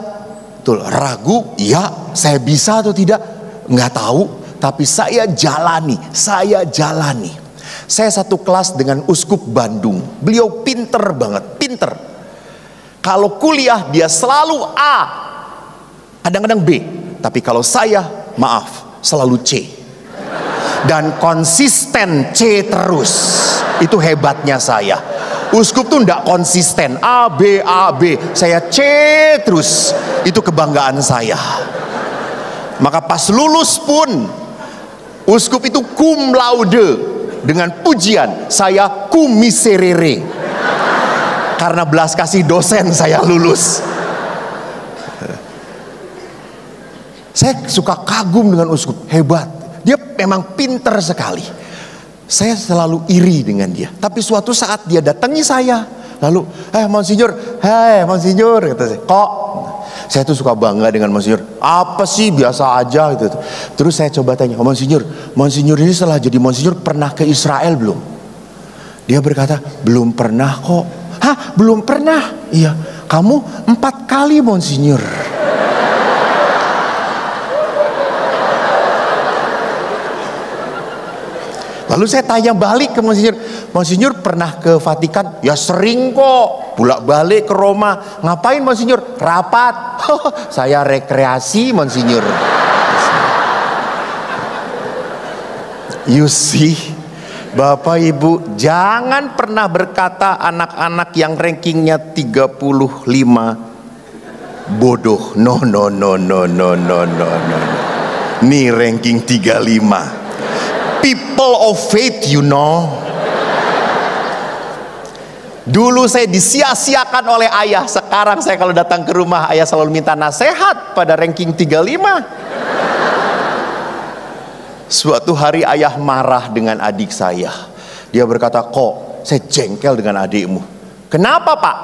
Speaker 2: ragu, ya saya bisa atau tidak, nggak tahu. Tapi saya jalani. Saya satu kelas dengan Uskup Bandung. Beliau pinter banget, pinter. Kalau kuliah dia selalu A, kadang-kadang B. Tapi kalau saya, maaf, selalu C. Dan konsisten C terus. Itu hebatnya saya. Uskup tuh enggak konsisten, A, B, A, B. Saya C terus. Itu kebanggaan saya. Maka pas lulus pun, Uskup itu cum laude. Dengan pujian, saya cum miserere. Karena belas kasih dosen saya lulus. Saya suka kagum dengan Uskup, hebat. Dia memang pinter sekali. Saya selalu iri dengan dia. Tapi suatu saat dia datangi saya. Lalu, Monsinyur, kata saya. Kok? Saya tuh suka bangga dengan Monsinyur. Apa sih, biasa aja gitu. Terus saya coba tanya, Monsinyur ini setelah jadi Monsinyur pernah ke Israel belum? Dia berkata, belum pernah kok. Hah, belum pernah? Iya. Kamu 4 kali Monsinyur. Lalu saya tanya balik ke Monsinyur pernah ke Vatikan? Ya sering kok, bolak-balik ke Roma. Ngapain Monsinyur? Rapat. Saya rekreasi Monsinyur. You see, Bapak Ibu, jangan pernah berkata anak-anak yang rankingnya 35 bodoh. No. Nih ranking 35. People of faith, you know. Dulu saya disia-siakan oleh ayah. Sekarang saya kalau datang ke rumah, ayah selalu minta nasihat pada ranking 35. Suatu hari ayah marah dengan adik saya. Dia berkata, kok saya jengkel dengan adikmu. Kenapa Pak?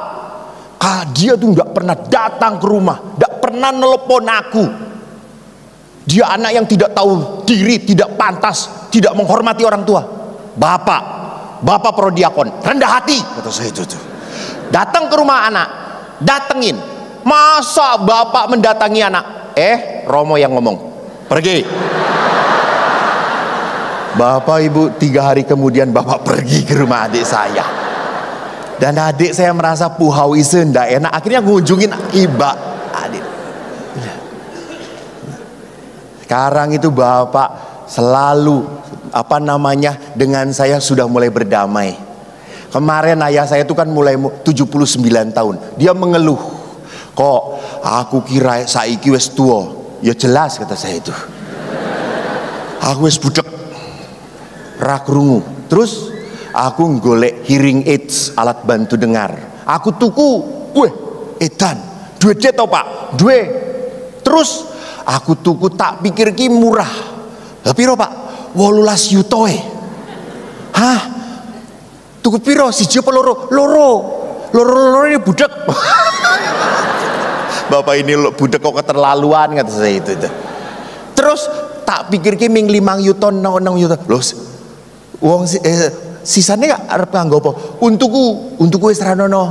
Speaker 2: Dia tuh gak pernah datang ke rumah, gak pernah nelpon aku. Dia anak yang tidak tahu diri, tidak pantas, tidak menghormati orang tua. Bapak prodiakon, rendah hati, kata saya itu. Datang ke rumah anak, datengin. Masa bapak mendatangi anak? Romo yang ngomong, pergi. Bapak Ibu, 3 hari kemudian bapak pergi ke rumah adik saya. Dan adik saya merasa puhauise, ndak enak. Akhirnya ngunjungin adik. Sekarang itu bapak selalu dengan saya sudah mulai berdamai. Kemarin ayah saya itu kan mulai 79 tahun. Dia mengeluh, kok aku kira saiki wis tua. Ya jelas, kata saya itu. Aku wis budek, ra krungu. Terus aku golek hearing aids, alat bantu dengar. Aku tuku, edan, duwe to Pak, duwe. Terus aku tuku tak pikir ki murah. Lah piro Pak? 18 yuta. Hah? Tuku piro? Siji apa loro? Loro ini budak. Bapak ini budak kok keterlaluan, kata saya itu. Terus tak pikir ki ming 5 yuta 6 yuta. Loh, wong sisane gak arep nganggo apa? Untukku wis ra ono.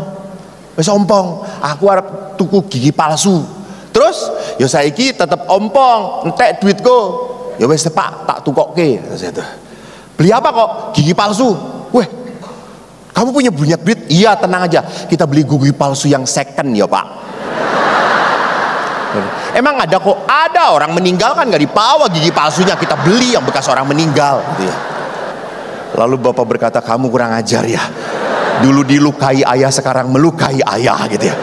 Speaker 2: Wis ompong. Aku arep tuku gigi palsu. Terus ya saiki tetep ompong, entek duitku. Ya wis Pak, tak tukokke. Beli apa kok? Gigi palsu. Kamu punya banyak duit? Iya, tenang aja. Kita beli gigi palsu yang second ya Pak. Emang ada kok? Ada, orang meninggal kan gak dibawa gigi palsunya, kita beli yang bekas orang meninggal gitu ya. Lalu bapak berkata, kamu kurang ajar ya. Dulu dilukai ayah, sekarang melukai ayah gitu ya.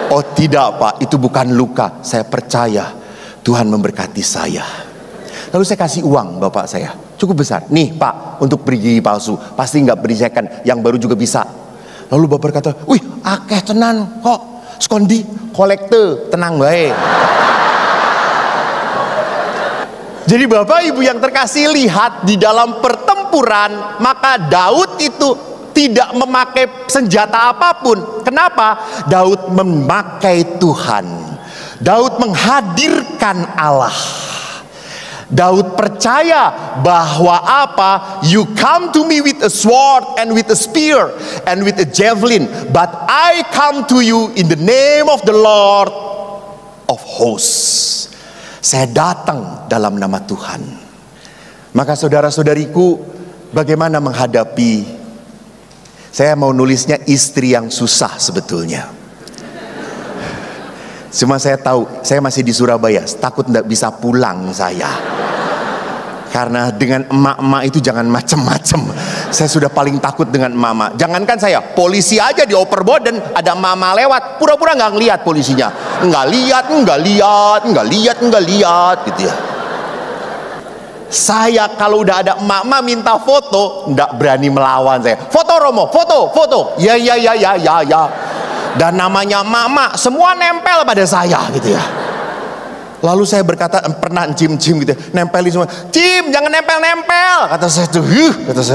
Speaker 2: Oh tidak Pak, itu bukan luka. Saya percaya Tuhan memberkati saya. Lalu saya kasih uang bapak saya, cukup besar. Nih Pak, untuk beli gigi palsu. Pasti nggak beli second, yang baru juga bisa. Lalu bapak berkata, wih akeh tenan kok. Skondi, kolekte, tenang bae. Jadi bapak ibu yang terkasih, lihat di dalam pertempuran, maka Daud itu tidak memakai senjata apapun. Kenapa? Daud memakai Tuhan. Daud menghadirkan Allah. Daud percaya bahwa apa? You come to me with a sword and with a spear and with a javelin, but I come to you in the name of the Lord of hosts. Saya datang dalam nama Tuhan. Maka saudara-saudariku, bagaimana menghadapi? Saya mau nulisnya istri yang susah sebetulnya. Cuma saya tahu, saya masih di Surabaya, takut tidak bisa pulang saya. Karena dengan emak-emak itu jangan macem-macem. Saya sudah paling takut dengan emak-emak. Jangankan saya, polisi aja dioper boden, ada emak-emak lewat, pura-pura nggak ngelihat polisinya. Nggak lihat, gitu ya. Saya kalau udah ada emak-emak minta foto, nggak berani melawan saya. Foto Romo, foto. Ya. Dan namanya emak-emak, semua nempel pada saya gitu ya. Lalu saya berkata, pernah cim-cim gitu, nempelin semua. Cim, jangan nempel-nempel. Kata saya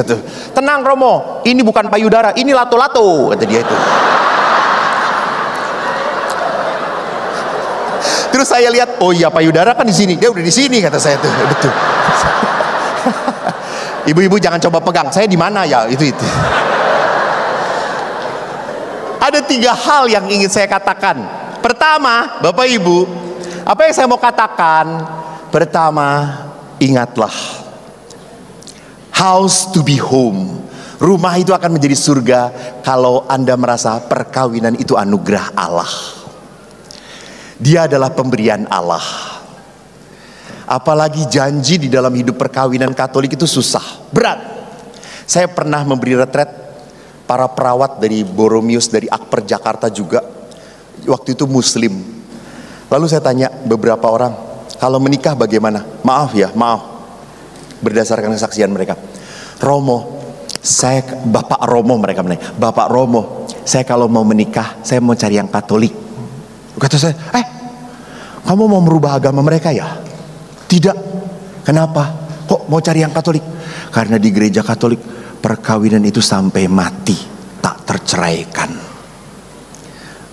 Speaker 2: tuh, tenang Romo, ini bukan payudara, ini lato-lato, kata dia itu. Terus saya lihat, oh iya payudara kan di sini, dia udah di sini, kata saya tuh, betul. Ibu-ibu jangan coba pegang, saya di mana ya, itu. Ada 3 hal yang ingin saya katakan. Pertama, Bapak Ibu, apa yang saya mau katakan? Pertama, ingatlah, house to be home. Rumah itu akan menjadi surga kalau Anda merasa perkawinan itu anugerah Allah. Dia adalah pemberian Allah. Apalagi janji di dalam hidup perkawinan Katolik itu susah, berat. Saya pernah memberi retret para perawat dari Boromius, dari Akper Jakarta juga. Waktu itu Muslim. Lalu saya tanya beberapa orang, kalau menikah bagaimana? Maaf. Berdasarkan kesaksian mereka. Bapak Romo, saya kalau mau menikah, saya mau cari yang Katolik. Kata saya, kamu mau merubah agama mereka ya? Tidak. Kenapa? Kok mau cari yang Katolik? Karena di gereja Katolik perkawinan itu sampai mati tak terceraikan.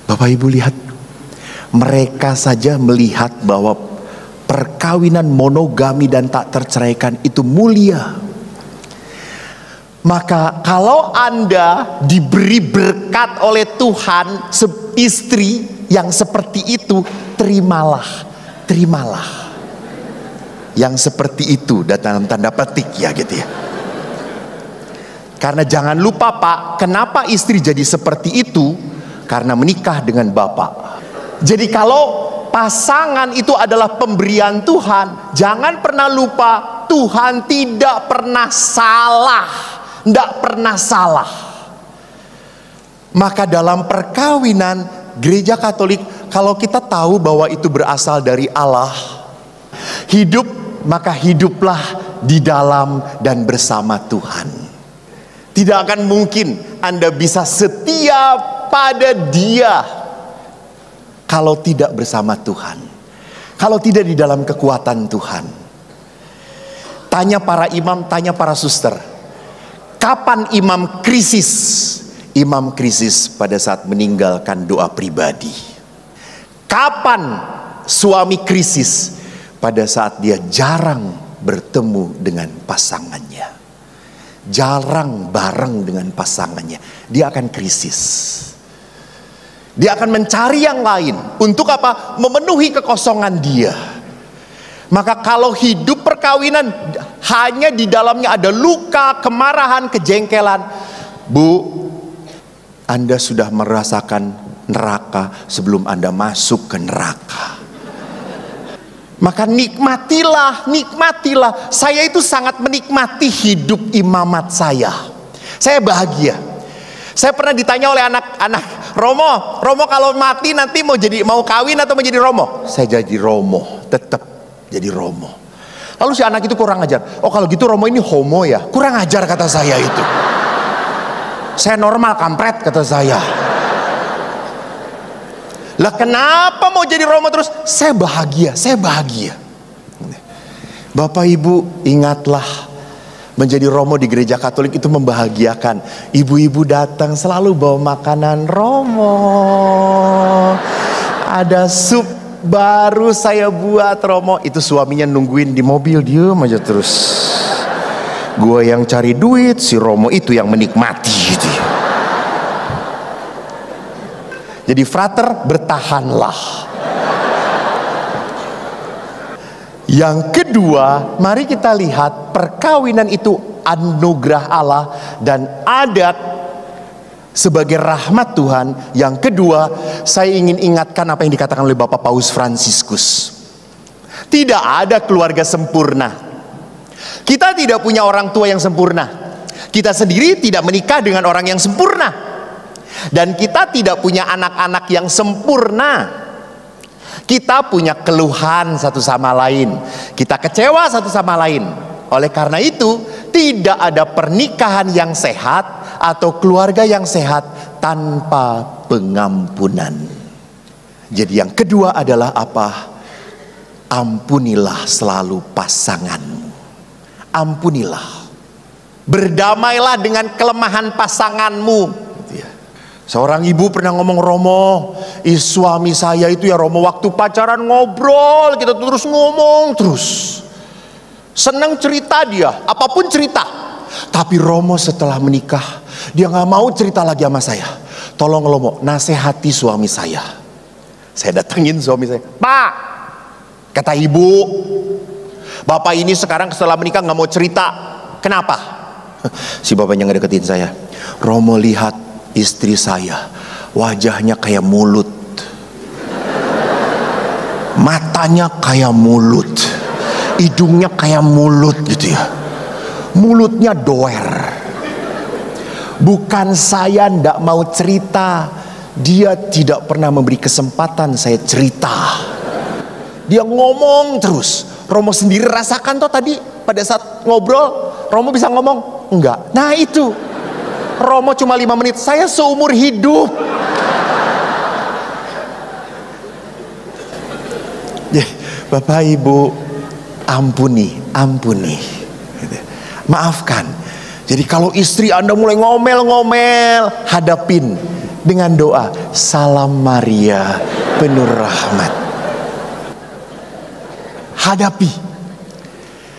Speaker 2: Bapak Ibu lihat, mereka saja melihat bahwa perkawinan monogami dan tak terceraikan itu mulia. Maka kalau Anda diberi berkat oleh Tuhan istri yang seperti itu, terimalah. Yang seperti itu dalam tanda petik ya gitu ya. Karena jangan lupa Pak, kenapa istri jadi seperti itu? Karena menikah dengan Bapak. Jadi kalau pasangan itu adalah pemberian Tuhan, jangan pernah lupa Tuhan tidak pernah salah. Tidak pernah salah. Maka dalam perkawinan gereja Katolik, kalau kita tahu bahwa itu berasal dari Allah, maka hiduplah di dalam dan bersama Tuhan. Tidak akan mungkin Anda bisa setia pada Dia kalau tidak bersama Tuhan, kalau tidak di dalam kekuatan Tuhan. Tanya para imam, tanya para suster, kapan imam krisis? Imam krisis pada saat meninggalkan doa pribadi. Kapan suami krisis? Pada saat dia jarang bertemu dengan pasangannya, jarang bareng dengan pasangannya, dia akan krisis. Dia akan mencari yang lain. Untuk apa? Memenuhi kekosongan dia. Maka kalau hidup perkawinan hanya di dalamnya ada luka, kemarahan, kejengkelan, Bu, Anda sudah merasakan neraka sebelum Anda masuk ke neraka. Maka nikmatilah. Saya itu sangat menikmati hidup imamat saya. Saya bahagia. Saya pernah ditanya oleh anak-anak, Romo kalau mati nanti mau kawin atau mau jadi Romo? Saya jadi Romo, tetap jadi Romo. Lalu si anak itu kurang ajar. Oh kalau gitu Romo ini homo ya? Kurang ajar kata saya itu. Saya normal kampret kata saya. Lah kenapa mau jadi Romo terus? Saya bahagia. Bapak Ibu ingatlah, Menjadi romo di gereja Katolik itu membahagiakan. Ibu-ibu datang selalu bawa makanan romo. Ada sup baru saya buat romo. Itu suaminya nungguin di mobil, diem aja terus. Gua yang cari duit, si romo itu yang menikmati gitu. Jadi frater, bertahanlah. Yang kedua, mari kita lihat perkawinan itu anugerah Allah dan adat sebagai rahmat Tuhan. Yang kedua, saya ingin ingatkan apa yang dikatakan oleh Bapak Paus Fransiskus. Tidak ada keluarga sempurna. Kita tidak punya orang tua yang sempurna. Kita sendiri tidak menikah dengan orang yang sempurna. Dan kita tidak punya anak-anak yang sempurna. Kita punya keluhan satu sama lain. Kita kecewa satu sama lain. Oleh karena itu, tidak ada pernikahan yang sehat atau keluarga yang sehat tanpa pengampunan. Jadi yang kedua adalah apa? Ampunilah selalu pasanganmu. Ampunilah. Berdamailah dengan kelemahan pasanganmu. Seorang ibu pernah ngomong, Romo, suami saya itu ya Romo, waktu pacaran ngobrol, kita terus ngomong terus. Senang cerita dia, apapun cerita. Tapi Romo setelah menikah, dia gak mau cerita lagi sama saya. Tolong Romo, nasihati suami saya. Saya datengin suami saya. Pak, kata ibu, bapak ini sekarang setelah menikah gak mau cerita. Kenapa? Si bapaknya ngedeketin saya. Romo, lihat istri saya, wajahnya kayak mulut, matanya kayak mulut, hidungnya kayak mulut gitu ya. Mulutnya doer. Bukan saya ndak mau cerita, dia tidak pernah memberi kesempatan saya cerita. Dia ngomong terus. Romo sendiri rasakan toh tadi pada saat ngobrol, Romo bisa ngomong? Enggak. Nah itu, Romo cuma 5 menit, saya seumur hidup. Bapak Ibu, ampuni, maafkan. Jadi kalau istri Anda mulai ngomel-ngomel, hadapin dengan doa, Salam Maria, penuh rahmat. Hadapi.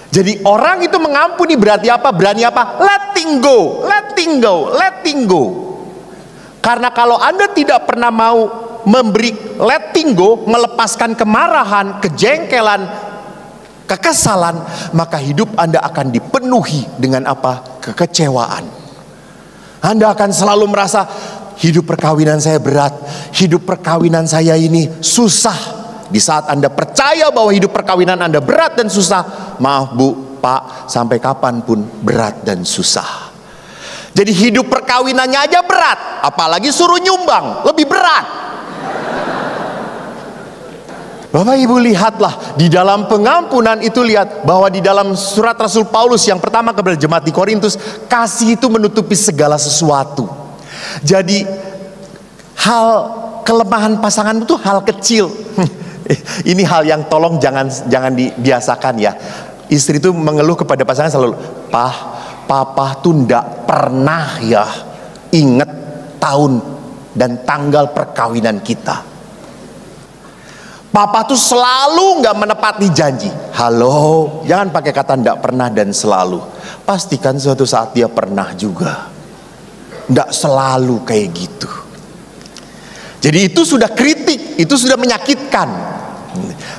Speaker 2: Jadi orang itu mengampuni berarti apa? Berani apa? Letting go, letting go, letting go. Karena kalau Anda tidak pernah mau memberi letting go, melepaskan kemarahan, kejengkelan, kekesalan, maka hidup Anda akan dipenuhi dengan apa? Kekecewaan. Anda akan selalu merasa hidup perkawinan saya berat, hidup perkawinan saya ini susah. Di saat Anda percaya bahwa hidup perkawinan Anda berat dan susah, maaf Bu, Pak, sampai kapanpun berat dan susah. Jadi hidup perkawinannya aja berat, apalagi suruh nyumbang, lebih berat. Bapak Ibu lihatlah, di dalam pengampunan itu lihat bahwa di dalam surat Rasul Paulus yang pertama kepada jemaat di Korintus, kasih itu menutupi segala sesuatu. Jadi hal kelemahan pasangan itu hal kecil. Ini hal yang tolong jangan dibiasakan ya. Istri itu mengeluh kepada pasangan selalu, Papa tuh ndak pernah ya inget tahun dan tanggal perkawinan kita. Papa tuh selalu nggak menepati janji. Halo, jangan pakai kata ndak pernah dan selalu. Pastikan suatu saat dia pernah juga. Ndak selalu kayak gitu. Jadi itu sudah kritik, itu sudah menyakitkan.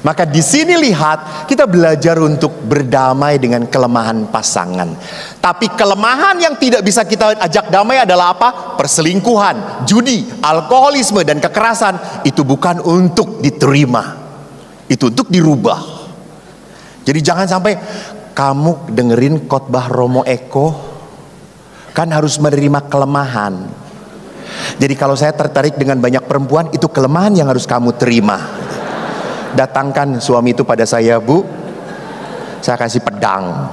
Speaker 2: Maka di sini lihat, kita belajar untuk berdamai dengan kelemahan pasangan. Tapi kelemahan yang tidak bisa kita ajak damai adalah apa? Perselingkuhan, judi, alkoholisme, dan kekerasan. Itu bukan untuk diterima, itu untuk dirubah. Jadi jangan sampai kamu dengerin khotbah Romo Eko, kan harus menerima kelemahan. Jadi kalau saya tertarik dengan banyak perempuan, itu kelemahan yang harus kamu terima. Datangkan suami itu pada saya, Bu, saya kasih pedang.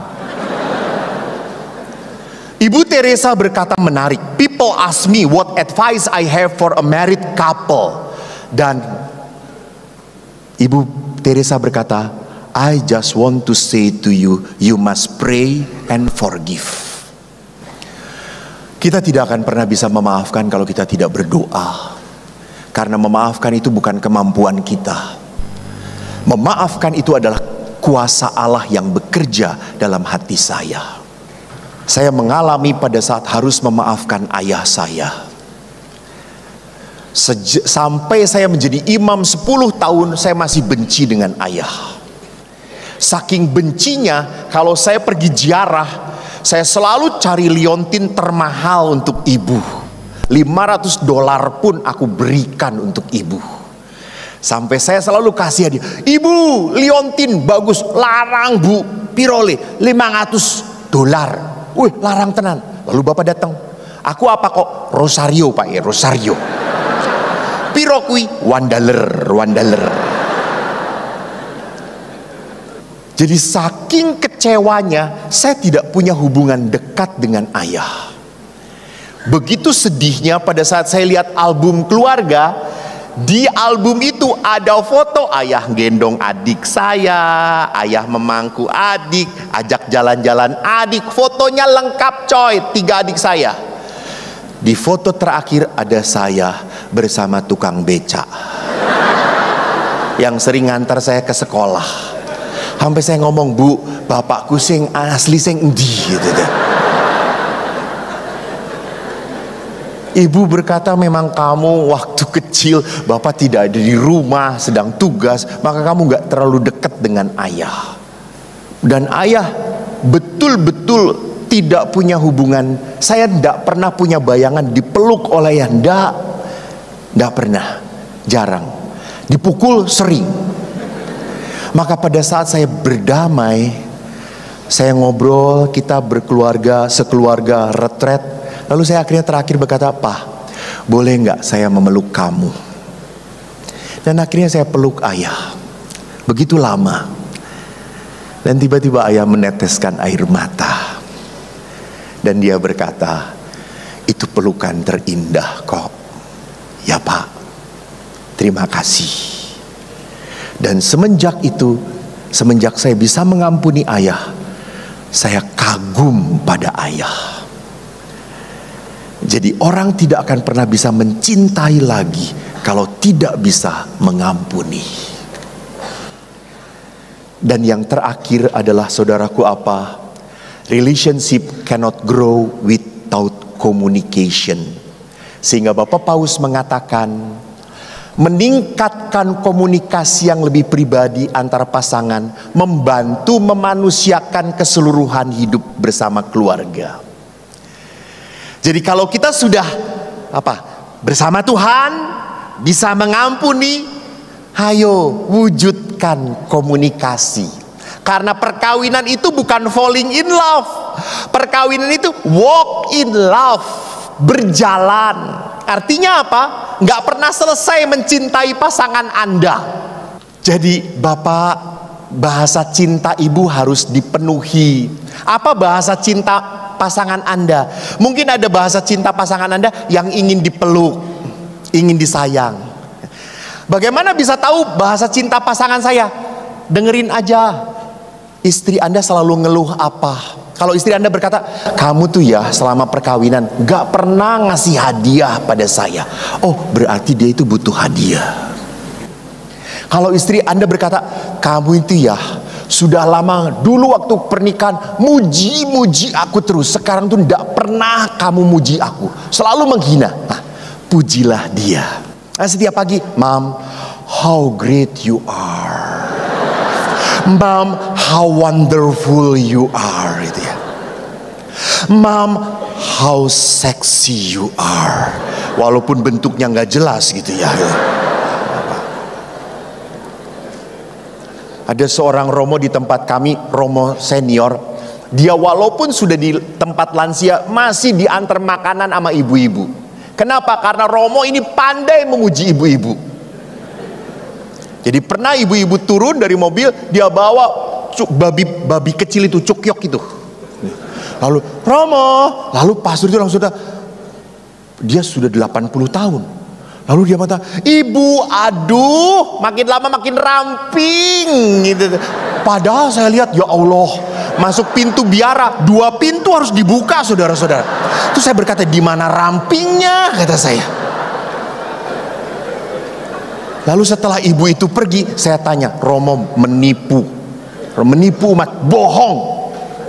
Speaker 2: Ibu Teresa berkata menarik, people ask me what advice I have for a married couple. Dan Ibu Teresa berkata, I just want to say to you, you must pray and forgive. Kita tidak akan pernah bisa memaafkan kalau kita tidak berdoa. Karena memaafkan itu bukan kemampuan kita. Memaafkan itu adalah kuasa Allah yang bekerja dalam hati saya. Saya mengalami pada saat harus memaafkan ayah saya. Sampai saya menjadi imam 10 tahun, saya masih benci dengan ayah. Saking bencinya, kalau saya pergi ziarah, saya selalu cari liontin termahal untuk ibu. $500 pun aku berikan untuk ibu. Sampai saya selalu kasih hadiah. Ibu, liontin bagus, larang bu, pirole $500. Wih, larang tenan. Lalu bapak datang. Aku apa kok? Rosario pak ya, Rosario. Piro kui? $1. Jadi saking kecewanya, saya tidak punya hubungan dekat dengan ayah. Begitu sedihnya pada saat saya lihat album keluarga. Di album itu ada foto ayah gendong adik saya, ayah memangku adik, ajak jalan-jalan adik. Fotonya lengkap coy, 3 adik saya. Di foto terakhir ada saya bersama tukang becak yang sering ngantar saya ke sekolah. Sampai saya ngomong, bu, bapakku sing asli sing endi gitu deh. Ibu berkata, memang kamu waktu kecil bapak tidak ada di rumah, sedang tugas, maka kamu gak terlalu dekat dengan ayah. Dan ayah betul-betul tidak punya hubungan. Saya tidak pernah punya bayangan dipeluk oleh ayah. Tidak pernah, jarang. Dipukul sering. Maka pada saat saya berdamai, saya ngobrol, kita berkeluarga, sekeluarga retret. Lalu saya akhirnya terakhir berkata, "Pak, boleh nggak saya memeluk kamu?" Dan akhirnya saya peluk ayah. Begitu lama. Dan tiba-tiba ayah meneteskan air mata. Dan dia berkata, "Itu pelukan terindah kok." "Ya Pak, terima kasih." Dan semenjak itu, semenjak saya bisa mengampuni ayah, saya kagum pada ayah. Jadi orang tidak akan pernah bisa mencintai lagi kalau tidak bisa mengampuni. Dan yang terakhir adalah, saudaraku, apa? Relationship cannot grow without communication. Sehingga Bapak Paus mengatakan, meningkatkan komunikasi yang lebih pribadi antar pasangan membantu memanusiakan keseluruhan hidup bersama keluarga. Jadi kalau kita sudah bersama Tuhan, bisa mengampuni, ayo wujudkan komunikasi. Karena perkawinan itu bukan falling in love. Perkawinan itu walk in love, berjalan. Artinya apa? Nggak pernah selesai mencintai pasangan Anda. Jadi Bapak, bahasa cinta Ibu harus dipenuhi. Apa bahasa cinta pasangan Anda? Mungkin ada bahasa cinta pasangan Anda yang ingin dipeluk, ingin disayang. Bagaimana bisa tahu bahasa cinta pasangan saya? Dengerin aja. Istri Anda selalu ngeluh apa? Kalau istri Anda berkata, "Kamu tuh ya selama perkawinan gak pernah ngasih hadiah pada saya." Oh, berarti dia itu butuh hadiah. Kalau istri Anda berkata, "Kamu itu ya sudah lama dulu waktu pernikahan muji-muji aku terus, sekarang tuh gak pernah kamu muji aku, selalu menghina." Nah, pujilah dia. Nah, setiap pagi, "Mom, how great you are. Mom, how wonderful you are." Itu ya. "Mom, how sexy you are." Walaupun bentuknya nggak jelas gitu ya. Ada seorang Romo di tempat kami, Romo senior. Dia walaupun sudah di tempat lansia, masih diantar makanan sama ibu-ibu. Kenapa? Karena Romo ini pandai memuji ibu-ibu. Jadi pernah ibu-ibu turun dari mobil, dia bawa babi kecil itu, cukyok itu. Lalu, "Romo," lalu pastor itu langsung, dia sudah 80 tahun. Lalu dia mengatakan, "Ibu, aduh, makin lama makin ramping." Gitu. Padahal saya lihat, ya Allah, masuk pintu biara, 2 pintu harus dibuka, saudara-saudara. Terus saya berkata, di mana rampingnya, kata saya. Lalu setelah ibu itu pergi, saya tanya, Romo menipu umat, bohong.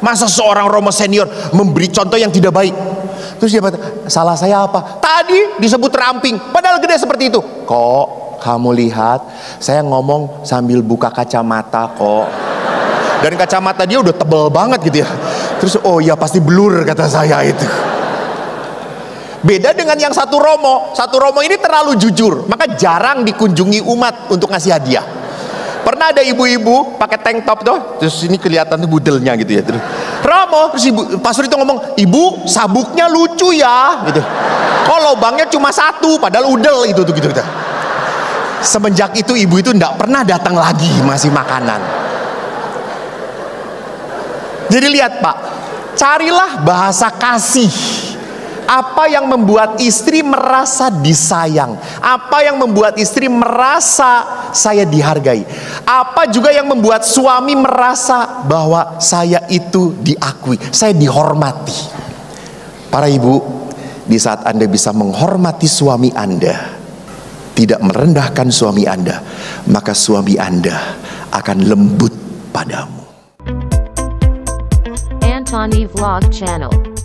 Speaker 2: Masa seorang Romo senior memberi contoh yang tidak baik? Terus dia berkata, salah saya apa? Tadi disebut ramping, padahal gede seperti itu. Kok kamu lihat, saya ngomong sambil buka kacamata kok. Dan kacamata dia udah tebel banget gitu ya. Terus, oh ya pasti blur, kata saya itu. Beda dengan yang satu Romo ini terlalu jujur, maka jarang dikunjungi umat untuk ngasih hadiah. Pernah ada ibu-ibu pakai tank top tuh, terus ini kelihatan tuh budelnya gitu ya. Terus Romo, terus pastor itu ngomong, ibu sabuknya lucu ya, gitu. Kok lubangnya cuma 1, padahal udel itu tuh gitu. Semenjak itu ibu itu enggak pernah datang lagi masih makanan. Jadi lihat Pak, carilah bahasa kasih. Apa yang membuat istri merasa disayang? Apa yang membuat istri merasa saya dihargai? Apa juga yang membuat suami merasa bahwa saya itu diakui, saya dihormati? Para ibu, di saat Anda bisa menghormati suami Anda, tidak merendahkan suami Anda, maka suami Anda akan lembut padamu.
Speaker 3: Antoni Vlog Channel.